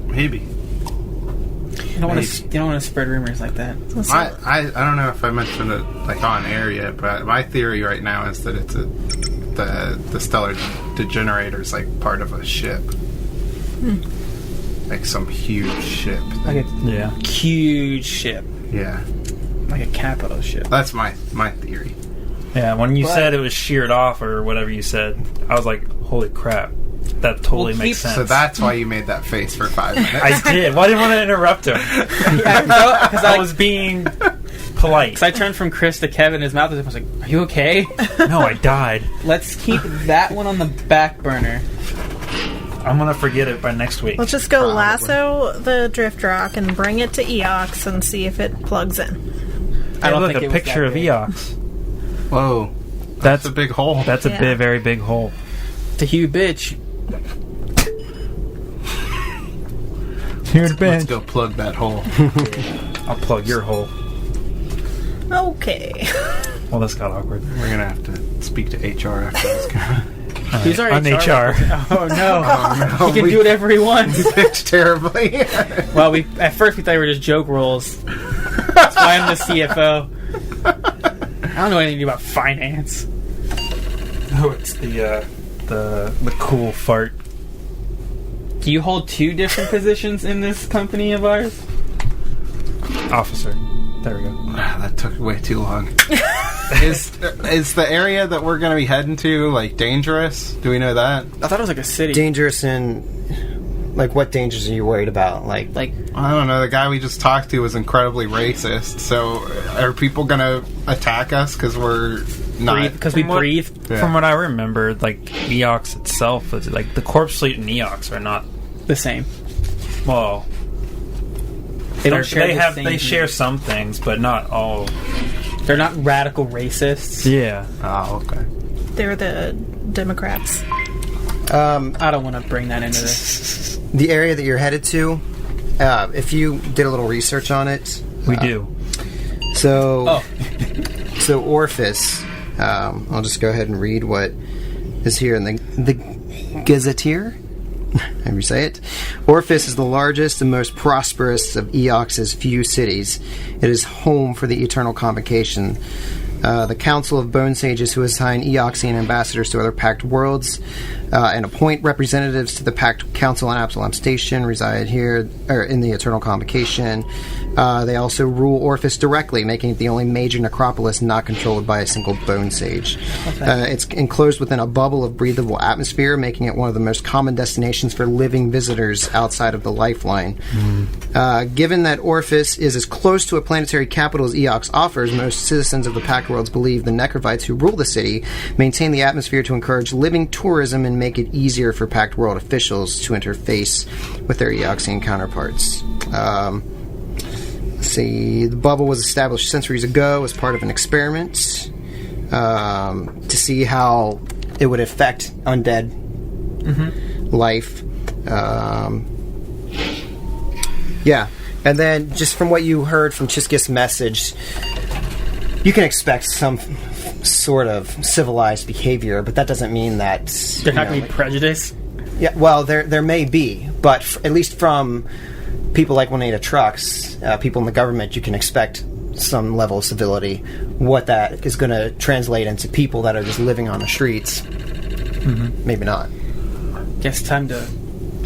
Maybe. You don't want to spread rumors like that. I don't know if I mentioned it on air yet, but my theory right now is that it's the stellar degenerator's part of a ship. Some huge ship. Huge ship. Yeah. Like a capital ship. That's my theory. Yeah, when you said it was sheared off or whatever you said, I was like, holy crap. That totally makes sense. So that's why you made that face for 5 minutes. I did. Well, I didn't want to interrupt him. Because I was being polite. Because I turned from Chris to Kevin, his mouth was open. I was like, are you okay? No, I died. Let's keep that one on the back burner. I'm going to forget it by next week. Let's just go lasso the drift rock and bring it to Eox and see if it plugs in. I don't think a it was picture that of big. Eox. Whoa. That's a big hole. That's a very big hole. It's a huge bitch. Here to Let's go plug that hole. I'll plug your hole. Okay. Well, this got awkward. We're going to have to speak to HR after this. Who's our on HR. Oh no! no, He can do whatever he wants. We pitched terribly. Well, at first we thought we were just joke rolls. That's why I'm the CFO. I don't know anything about finance. Oh, it's the cool fart. Do you hold 2 different positions in this company of ours? Officer. There we go. That took way too long. Is the area that we're going to be heading to, like, dangerous? Do we know that? I thought it was like a city. Dangerous in... Like, what dangers are you worried about? Like I don't know. The guy we just talked to was incredibly racist. So, are people going to attack us because we're not... Because we breathe? Yeah. From what I remember, like, Eox itself, is like, the Corpse Fleet and Eox are not... The same. Well... They don't share the same They share views. some things, but not all. They're not radical racists. Yeah. Oh, okay. They're the Democrats. I don't want to bring that into this. the area that you're headed to, if you did a little research on it... We do. So Orphis, I'll just go ahead and read what is here in the Gazetteer. However you say it. Orphis is the largest and most prosperous of Eox's few cities. It is home for the Eternal Convocation, the Council of Bone Sages who assign Eoxian ambassadors to other Pact worlds and appoint representatives to the Pact Council on Absalom Station, reside here in the Eternal Convocation. They also rule Orphis directly, making it the only major necropolis not controlled by a single bone sage. It's enclosed within a bubble of breathable atmosphere, making it one of the most common destinations for living visitors outside of the Lifeline. Given that Orphis is as close to a planetary capital as Eox offers, most citizens of the Pact worlds believe the Necrophytes who rule the city maintain the atmosphere to encourage living tourism and make it easier for Pact world officials to interface with their Eoxian counterparts. The bubble was established centuries ago as part of an experiment to see how it would affect undead life. And then just from what you heard from Chiski's message, you can expect some sort of civilized behavior, but that doesn't mean that They're not going to be prejudiced. Yeah, well, there may be, but at least from people like Juanita Trucks, people in the government, you can expect some level of civility. What that is going to translate into people that are just living on the streets, maybe not. Guess time to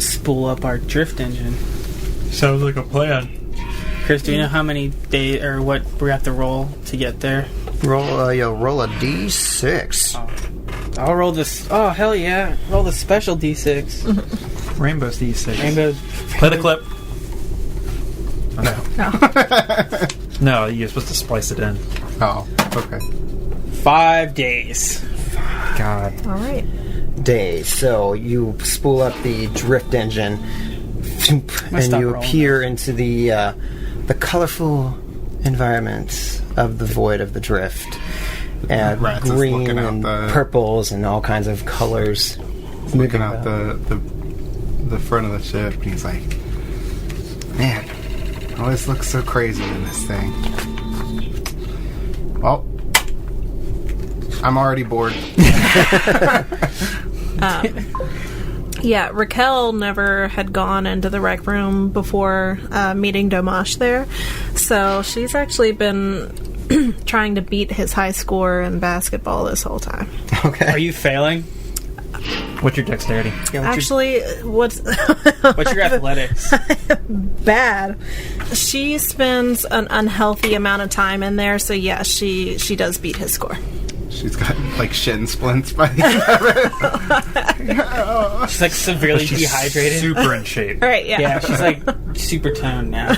spool up our drift engine. Sounds like a plan. Chris, do you know how many days or what we have to roll to get there? Roll a d6. I'll roll this. Oh hell yeah! Roll the special d6. Rainbow's D6. Rainbow. Play the clip. No. No, you're supposed to splice it in. Oh, okay. 5 days. God. All right. Days. So you spool up the drift engine, and stop you rolling appear into the colorful environment of the void of the drift. And Rats is green looking out and the- purples and all kinds of colors. Looking out the front of the ship, and he's like, "Man, it always looks so crazy in this thing." Well, I'm already bored. Yeah, Raquel never had gone into the rec room before meeting Domash there, so she's actually been trying to beat his high score in basketball this whole time. Okay. Are you failing? What's your dexterity? Actually, what's What's your athletics? bad? She spends an unhealthy amount of time in there, so yeah, she does beat his score. She's got like shin splints by the end of it. She's like severely She's dehydrated. super in shape. All right, yeah. Yeah, she's like super toned now.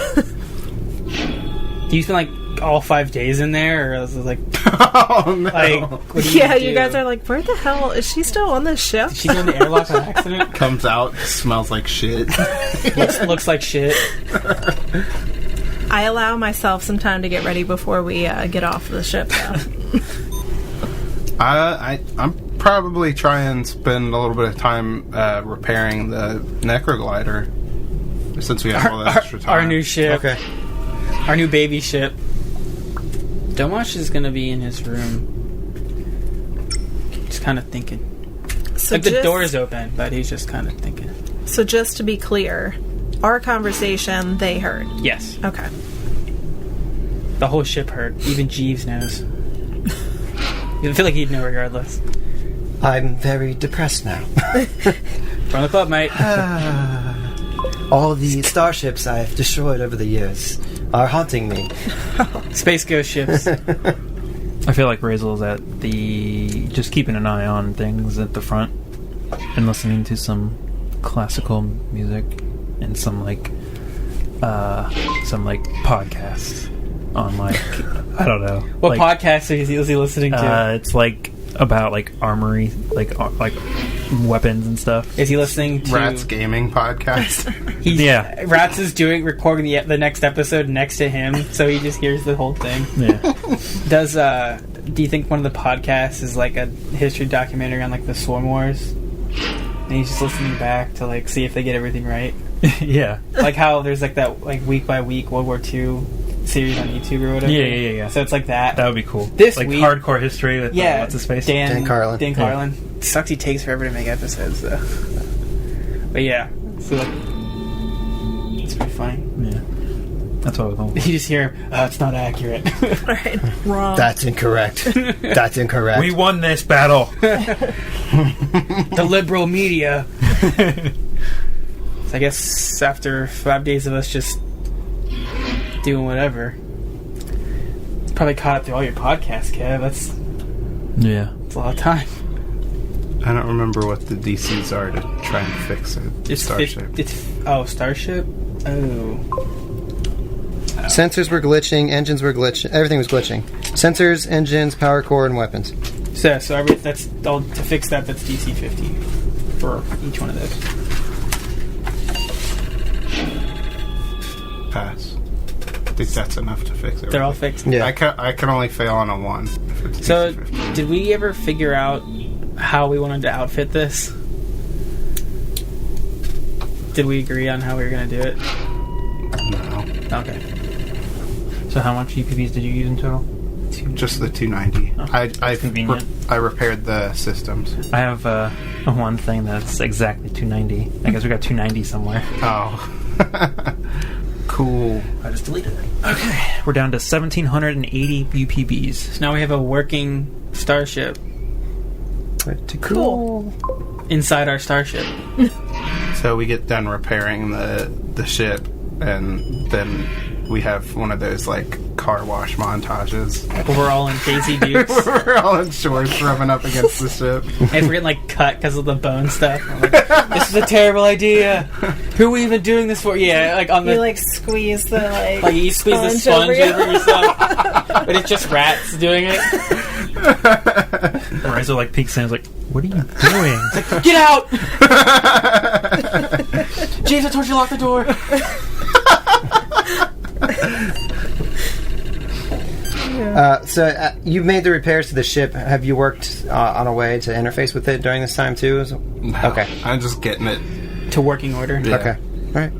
Do you spend like all 5 days in there, or is it like, Oh no! like what do Yeah, do? you guys are like, where the hell is she still on this ship? Did she go in the airlock on accident? Comes out, smells like shit. Looks like shit. I allow myself some time to get ready before we get off the ship, though. I'm probably trying and spend a little bit of time repairing the necroglider since we have all that extra time. Our new ship. Okay. Our new baby ship. Domash is going to be in his room. Just kind of thinking. So Like the door's open, but he's just kind of thinking. So just to be clear, our conversation they heard. Yes. Okay. The whole ship heard. Even Jeeves knows. I feel like he'd know regardless. I'm very depressed now. From the club, mate. All the starships I've destroyed over the years are haunting me. Space ghost ships. I feel like Razel's at the just keeping an eye on things at the front and listening to some classical music and some podcasts on I don't know. What podcast is he listening to? It's like about like armory, like weapons and stuff. Is he listening to Rats Gaming Podcast? Yeah. Rats is recording the next episode next to him, so he just hears the whole thing. Yeah. Do you think one of the podcasts is like a history documentary on like the Swarm Wars? And he's just listening back to like see if they get everything right. Yeah. Like how there's like that like week by week World War II series on YouTube or whatever. Yeah. So it's like that. That would be cool. This like week, hardcore history with what's his face? Dan Carlin. Dan Carlin. Sucks he takes forever to make episodes though. But yeah, so like, it's pretty funny. Yeah. That's what I was hoping. You just hear him, it's not accurate. Right. Wrong. That's incorrect. That's incorrect. We won this battle. The liberal media. So I guess after 5 days of us just doing whatever, it's probably caught up to all your podcasts, Kev. That's a lot of time. I don't remember what the DCs are to try and fix it. Starship. Starship? Oh. Sensors were glitching, engines were glitching, everything was glitching. Sensors, engines, power core, and weapons. So that's all to fix that. That's DC 50 for each one of those. Pass. I think that's enough to fix it. They're all fixed. Yeah. I can only fail on a 1. If it's So, DC 50. did we ever figure out how we wanted to outfit this? Did we agree on how we were going to do it? No. Okay. So how much UPVs did you use in total? Just the 290. Oh, convenient. I repaired the systems. I have one thing that's exactly 290. I guess we got 290 somewhere. Oh. Cool. I just deleted it. Okay. We're down to 1,780 UPVs. So now we have a working starship Pretty Cool. inside our starship. So we get done repairing the ship, and then we have one of those like car wash montages. We're all in Daisy Dukes. We're all in shorts rubbing up against the ship. And we're getting like cut because of the bone stuff. I'm like, this is a terrible idea. Who are we even doing this for? Yeah, like on the You like squeeze the like you squeeze the sponge you. over yourself, but it's just rats doing it. Rizzo like peeks in and is like, what are you doing? Get out! James, I told you to lock the door. So you've made the repairs to the ship. Have you worked on a way to interface with it during this time too? Okay. I'm just getting it. To working order. Yeah. Okay. All right.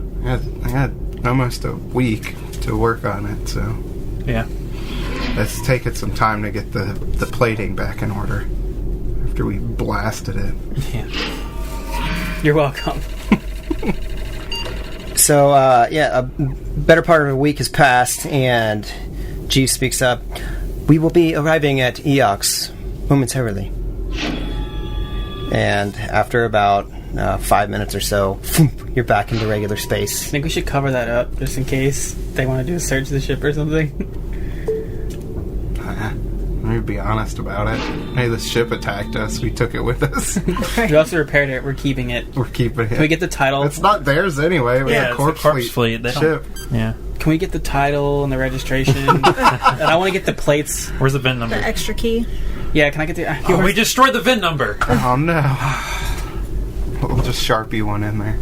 I got almost a week to work on it, so Yeah. it's taken some time to get the plating back in order after we blasted it. Yeah. You're welcome. So a better part of a week has passed, and G speaks up. We will be arriving at Eox momentarily. And after about 5 minutes or so, you're back into regular I space. think we should cover that up just in case they want to do a search of the ship or something. Let me be honest about it. Hey, this ship attacked us. We took it with us. We also repaired it. We're keeping it. We're keeping it. Can we get the title? It's not theirs anyway. It was Yeah, a it's corpse, a corpse fleet. They don't- ship. Yeah. Can we get the title and the registration? And I want to get the plates. Where's the VIN number? The extra key. Yeah, can I get the... Oh, we destroyed the VIN number. Oh no. We'll just Sharpie one in there.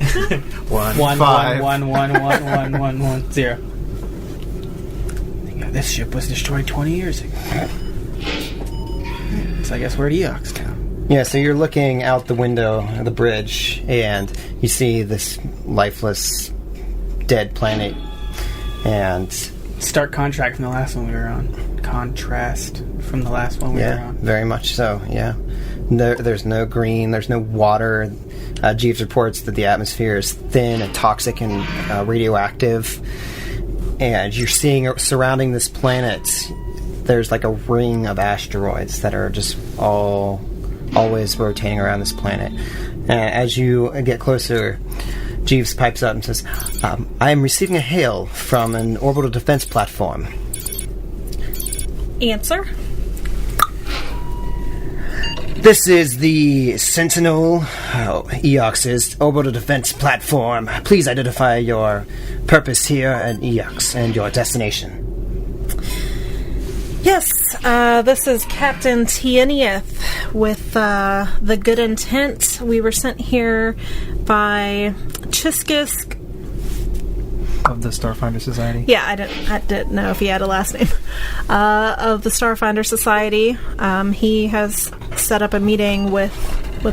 111111110. This ship was destroyed 20 years ago. So I guess we're at Eox now. Yeah, so you're looking out the window of the bridge, and you see this lifeless, dead planet. And Stark contract from the last one we were on. Contrast from the last one we were yeah, on. very much so. Yeah, There's no green. There's no water. Jeeves reports that the atmosphere is thin and toxic and radioactive. And you're seeing surrounding this planet, there's like a ring of asteroids that are just always rotating around this planet. And as you get closer, Jeeves pipes up and says, I am receiving a hail from an orbital defense platform. Answer? This is the Sentinel EOX's orbital defense platform. Please identify your purpose here at EOX and your destination. Yes, this is Captain Tienieth with the good intent. We were sent here by Chiskisk. Of the Starfinder Society? Yeah, I didn't know if he had a last name. Of the Starfinder Society. He has set up a meeting with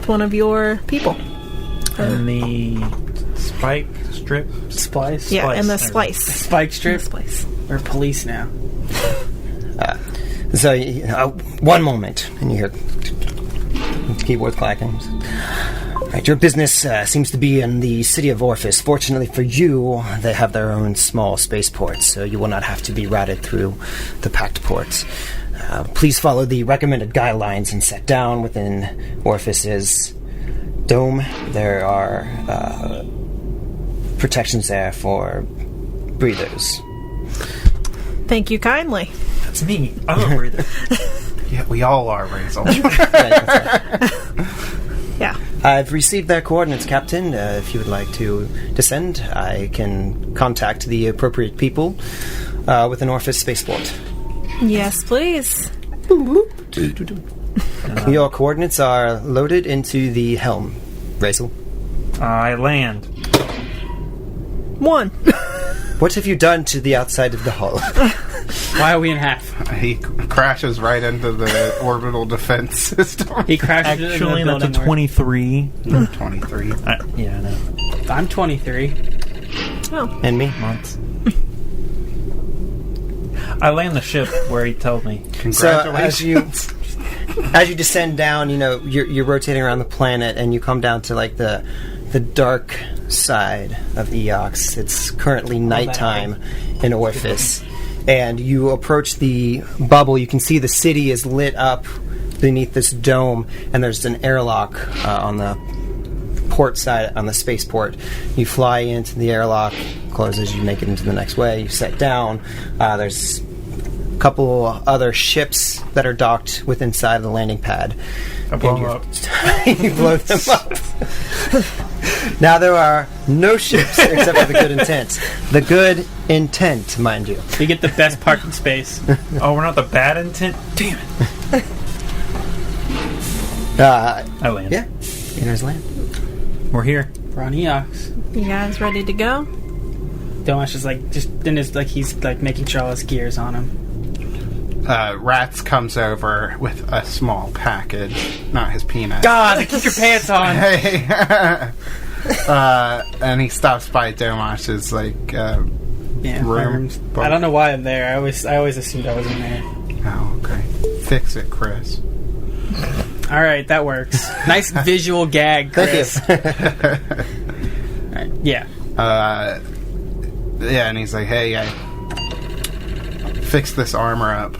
one of your people. And the spike strip? Splice? Yeah, Splice. and the splice. Spike strip? Splice. We're police now. So, one moment, and you hear keyboard clacking. Right, your business seems to be in the city of Orphis. Fortunately for you, they have their own small spaceports, so you will not have to be routed through the packed ports. Please follow the recommended guidelines and set down within Orphis's dome. There are protections there for breathers. Thank you kindly. That's me. I'm a breather. Yeah, we all are, Razel. Yeah. I've received their coordinates, Captain. If you would like to descend, I can contact the appropriate people within Orphis spaceport. Yes, please. Your coordinates are loaded into the helm, Razel. I land. 1. What have you done to the outside of the hull? Why are we in half? He crashes right into the orbital defense system. He crashed Actually, into the that's a building 23. 23 Yeah, I know. where- I'm 23. Oh. And me? Months. I land the ship where he told me. So Congratulations. as you descend down, you're rotating around the planet, and you come down to like the dark side of Eox. It's currently nighttime in Orphis, and you approach the bubble. You can see the city is lit up beneath this dome, and there's an airlock on the port side, on the spaceport. You fly into the airlock, closes, you make it into the next way, you set down. There's a couple other ships that are docked with inside of the landing pad. I blow him up. You blow them up. Now there are no ships except for the good intent. The good intent, mind you. We get the best parking space. Oh, we're not the bad intent? Damn it. I land. Yeah, Inner's land. We're here. We're on Eox. You guys ready to go? Domash is he's like making sure all his gear's on him. Rats comes over with a small package, not his penis. God, keep your pants on. Hey, and he stops by Domash's Yeah, room. I don't know why I'm there. I always assumed I was in there. Oh, okay. Fix it, Chris. All right, that works. Nice visual gag, Chris. Thank you. All right, yeah. Yeah, and he's like, hey, I fixed this armor up.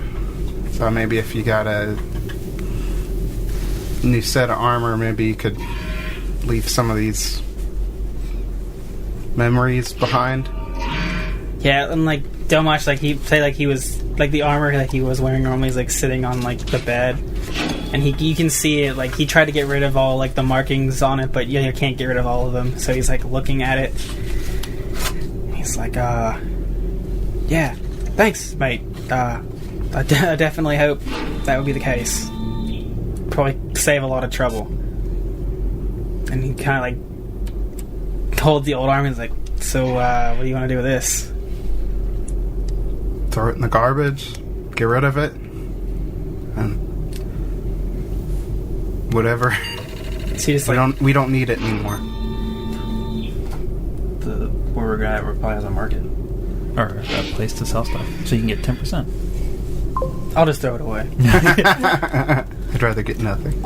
So maybe if you got a new set of armor, maybe you could leave some of these memories behind. Yeah, and like Domash, he was like the armor that he was wearing normally is like sitting on like the bed, and you can see it. Like he tried to get rid of all like the markings on it, but you can't get rid of all of them. So he's like looking at it. He's like, yeah, thanks, mate. I definitely hope that would be the case. Probably save a lot of trouble. And he kind of like holds the old arm and is like, so what do you want to do with this? Throw it in the garbage, get rid of it, and whatever. So you just like, We don't need it anymore. Where we're at, we're probably has a market. Or a place to sell stuff. So you can get 10%. I'll just throw it away. I'd rather get nothing.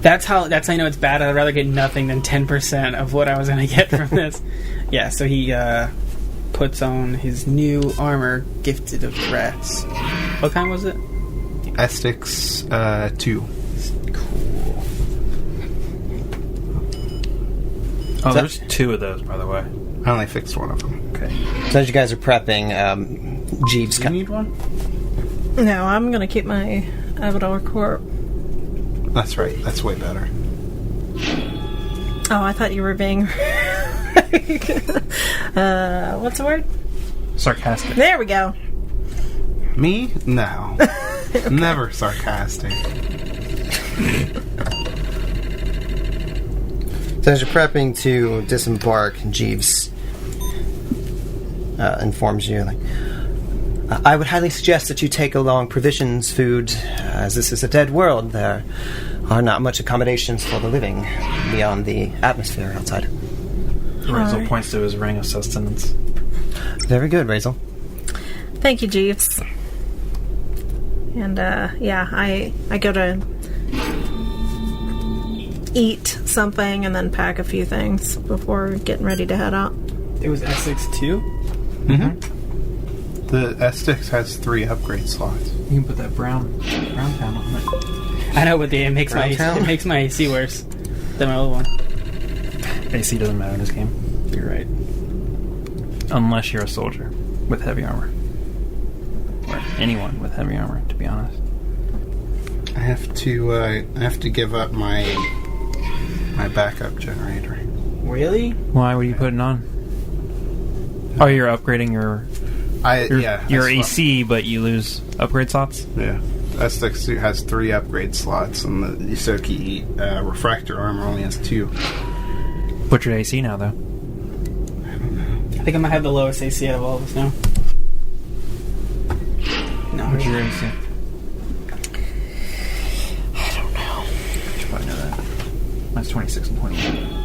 That's how you know it's bad. I'd rather get nothing than 10% of what I was going to get from this. Yeah, so he puts on his new armor, Gifted of Rats. What kind was it? Estics 2. Cool. Oh, there's 2 of those, by the way. I only fixed one of them. Okay. So as you guys are prepping, Jeeves... Do you need one? No, I'm going to keep my Avidor Corp. That's right. That's way better. Oh, I thought you were being... what's the word? Sarcastic. There we go. Me? No. Never sarcastic. So as you're prepping to disembark, Jeeves informs you, like, I would highly suggest that you take along provisions, food, as this is a dead world. There are not much accommodations for the living beyond the atmosphere outside. Razel points to his ring of sustenance. Very good, Razel. Thank you, Jeeves. And, I go to eat something and then pack a few things before getting ready to head out. It was Essex 2? Mm-hmm. The Estics has 3 upgrade slots. You can put that brown town on it. I know, but it makes my AC worse than my old one. AC doesn't matter in this game. You're right. Unless you're a soldier with heavy armor. Or anyone with heavy armor, to be honest. I have to give up my backup generator. Really? Why? What are you putting on? Oh, you're upgrading your AC, but you lose upgrade slots? Yeah. Estic suit has 3 upgrade slots, and the Yusoki refractor armor only has 2. What's your AC now, though? I think I might have the lowest AC out of all of us now. No. What's your AC? I don't know. You should probably know that. Mine's 26 and 21.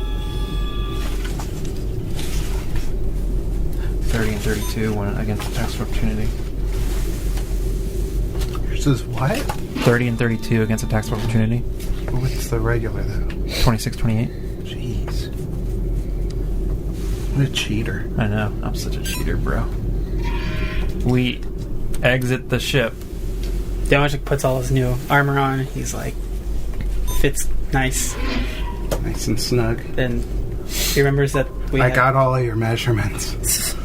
30 and 32 when against attacks of opportunity. Yours is what? 30 and 32 against attacks of opportunity. What's the regular, though? 26, 28. Jeez. What a cheater. I know. I'm such a cheater, bro. We exit the ship. Damashek puts all his new armor on. He's like, fits nice. Nice and snug. Then he remembers that I got all of your measurements.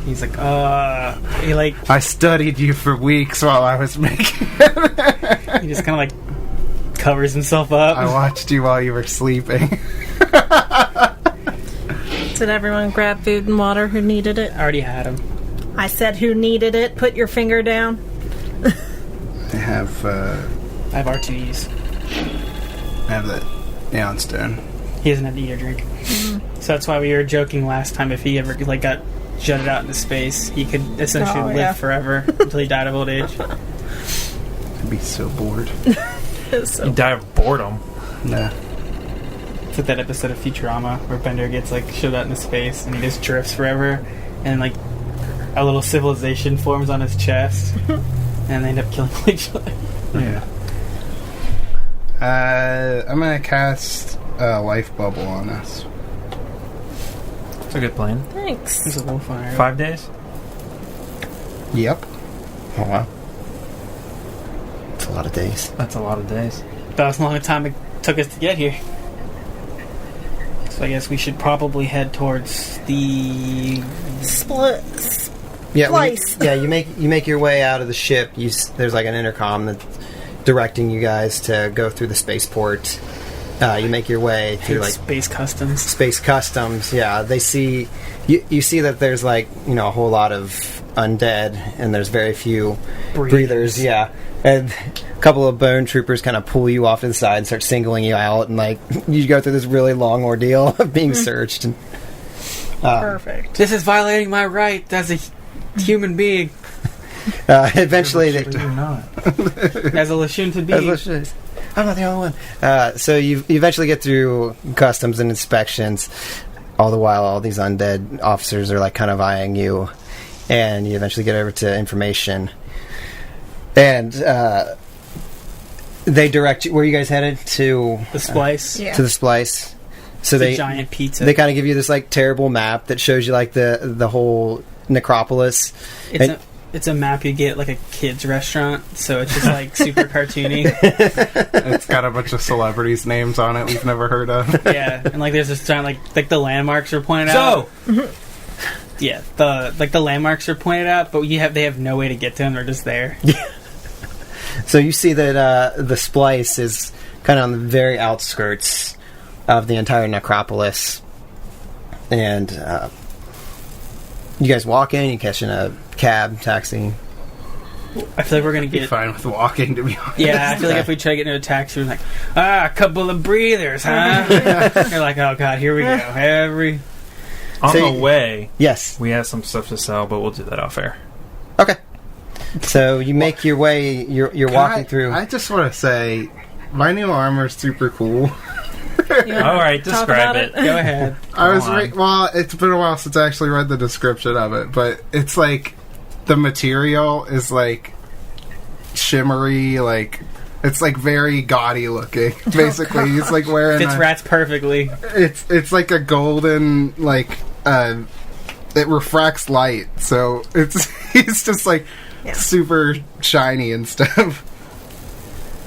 He's like, I studied you for weeks while I was making it. He just kind of like covers himself up. I watched you while you were sleeping. Did everyone grab food and water who needed it? I already had him. I said who needed it. Put your finger down. I have R2Es. I have that Neon Stone. He doesn't have to eat or drink. Mm-hmm. So that's why we were joking last time. If he ever got jutted out into space, he could essentially live forever until he died of old age. I'd be so bored. You die of boredom. Nah. It's like that episode of Futurama where Bender gets shot out into space and he just drifts forever, and a little civilization forms on his chest, and they end up killing each other. Yeah. I'm gonna cast a life bubble on us. That's a good plan. Thanks. It's a wolf fire. 5 days? Yep. Oh, wow. It's a lot of days. That's a lot of days. That was a long time it took us to get here. So I guess we should probably head towards the Place. You make your way out of the ship. There's an intercom that's directing you guys to go through the spaceport. You make your way through space customs. Space customs, yeah. They see you see that there's a whole lot of undead, and there's very few breathers, yeah. And a couple of bone troopers kind of pull you off to the side and start singling you out, and you go through this really long ordeal of being searched. And, perfect. This is violating my right as a human being. Eventually, as a Lashun to be. I'm not the only one. So you eventually get through customs and inspections. All the while, all these undead officers are kind of eyeing you, and you eventually get over to information. And they direct you. Where are you guys headed to? The splice. Yeah. To the splice. So It's they a giant pizza. They kind of give you this like terrible map that shows you like the whole necropolis. It's a map you get like a kid's restaurant, so it's just like super cartoony. It's got a bunch of celebrities' names on it we've never heard of. Yeah, and like there's this giant like the landmarks are pointed out. Yeah, the landmarks are pointed out, but they have no way to get to them. They're just there. So you see that the splice is kind of on the very outskirts of the entire necropolis, and you guys walk in. You catching a cab, taxi. I feel like we're gonna Be get. fine with walking, to be honest. Yeah, I feel like if we try to get into a taxi, we're like, a couple of breathers, huh? You're like, oh god, here we go. On So the way, Yes. we have some stuff to sell, but we'll do that off air. Okay. So you make your way. You're walking through. I just want to say, my new armor is super cool. All right, describe it. Go ahead. Well, it's been a while since I actually read the description of it, but it's like the material is like shimmery, like it's like very gaudy looking. Basically, he's like wearing Fits rats perfectly. It's like a golden like it refracts light, so he's just like super shiny and stuff.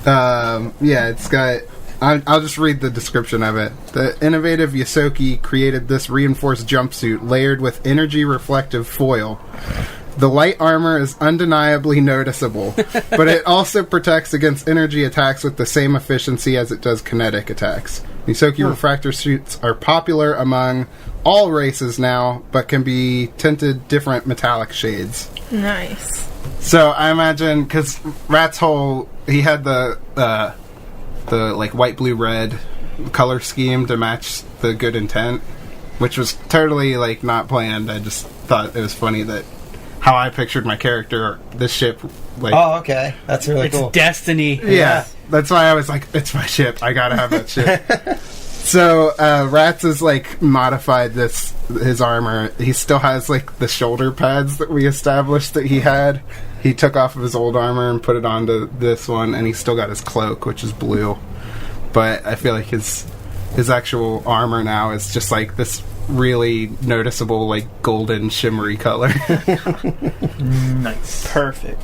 It's got. I'll just read the description of it. The innovative Yosoki created this reinforced jumpsuit layered with energy-reflective foil. The light armor is undeniably noticeable, but it also protects against energy attacks with the same efficiency as it does kinetic attacks. Yosoki refractor suits are popular among all races now, but can be tinted different metallic shades. Nice. So I imagine, because Rat's whole... He had the like white, blue, red color scheme to match the good intent, which was totally like not planned. I just thought it was funny that how I pictured my character, this ship, like Oh, okay. That's really It's cool. destiny. yeah, that's why I was like, it's my ship. I gotta have that ship. So Rats has like modified his armor. He still has like the shoulder pads that we established that he had. He took off of his old armor and put it onto this one, and he's still got his cloak, which is blue. But I feel like his actual armor now is just like this really noticeable, like golden shimmery color. Nice. Perfect.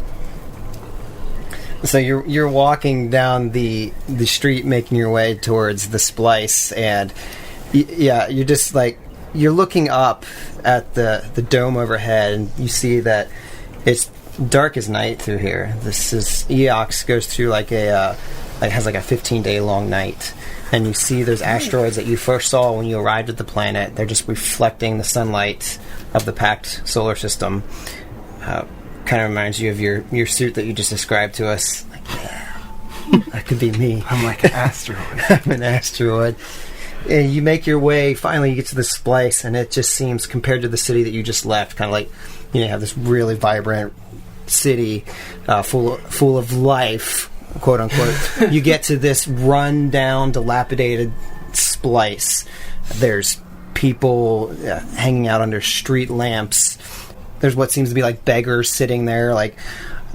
So you're walking down the street, making your way towards the splice, and you're just like you're looking up at the dome overhead, and you see that it's dark as night through here. This is Eox goes through like has like a 15-day long night, and you see those asteroids that you first saw when you arrived at the planet. They're just reflecting the sunlight of the packed solar system. Kind of reminds you of your suit that you just described to us. Like, yeah, that could be me. I'm like an asteroid. I'm an asteroid. And you make your way, finally you get to the splice, and it just seems, compared to the city that you just left, kind of like, you have this really vibrant city full of life, quote unquote. You get to this run-down, dilapidated splice. There's people hanging out under street lamps. There's what seems to be like beggars sitting there, like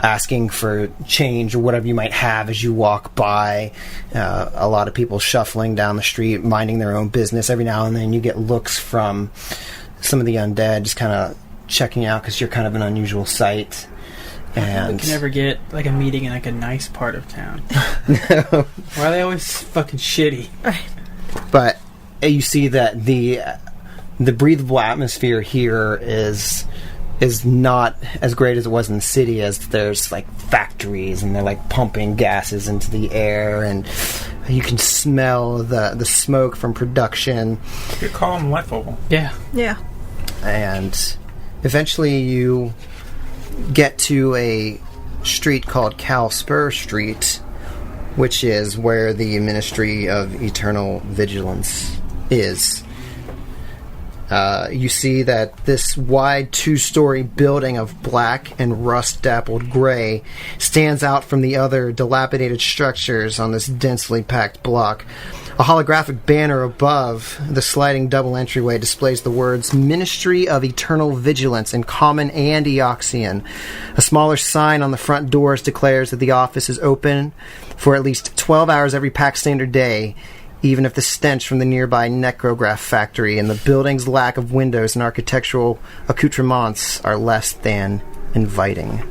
asking for change or whatever you might have as you walk by. A lot of people shuffling down the street, minding their own business. Every now and then you get looks from some of the undead, just kind of checking out because you're kind of an unusual sight. And We can never get like a meeting in like a nice part of town. Why are they always fucking shitty? But you see that the breathable atmosphere here is not as great as it was in the city, as there's like factories and they're like pumping gases into the air, and you can smell the smoke from production. You call them lifeable. Yeah. Yeah. And eventually you get to a street called Cal Spur Street, which is where the Ministry of Eternal Vigilance is. You see that this wide 2-story building of black and rust-dappled gray stands out from the other dilapidated structures on this densely packed block. A holographic banner above the sliding double entryway displays the words Ministry of Eternal Vigilance in Common and Eoxian. A smaller sign on the front doors declares that the office is open for at least 12 hours every pack standard day, even if the stench from the nearby necrograph factory and the building's lack of windows and architectural accoutrements are less than inviting.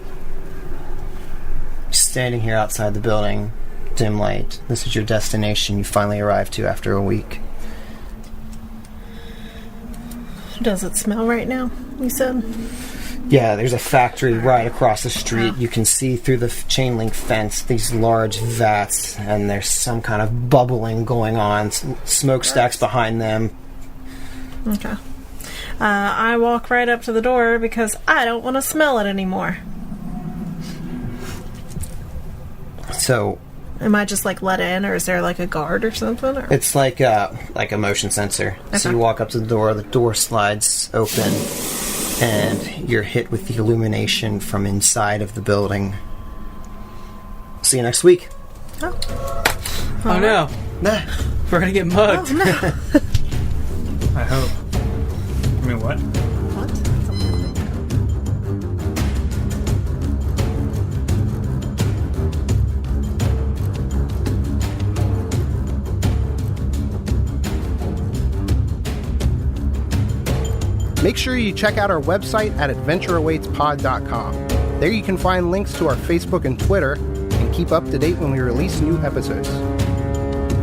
Standing here outside the building, dim light, this is your destination you finally arrived to after a week. Does it smell right now, you said? Yeah, there's a factory right across the street. You can see through the chain link fence these large vats, and there's some kind of bubbling going on. Smokestacks behind them. Okay. I walk right up to the door because I don't want to smell it anymore. So, am I just let in, or is there a guard or something? Or? It's like a motion sensor. Okay. So you walk up to the door slides open, and you're hit with the illumination from inside of the building. See you next week. Oh no. Nah. We're gonna get mugged. Oh, no. I hope. I mean, what? Make sure you check out our website at adventureawaitspod.com. There you can find links to our Facebook and Twitter and keep up to date when we release new episodes.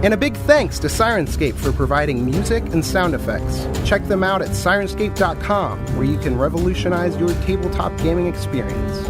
And a big thanks to Sirenscape for providing music and sound effects. Check them out at sirenscape.com, where you can revolutionize your tabletop gaming experience.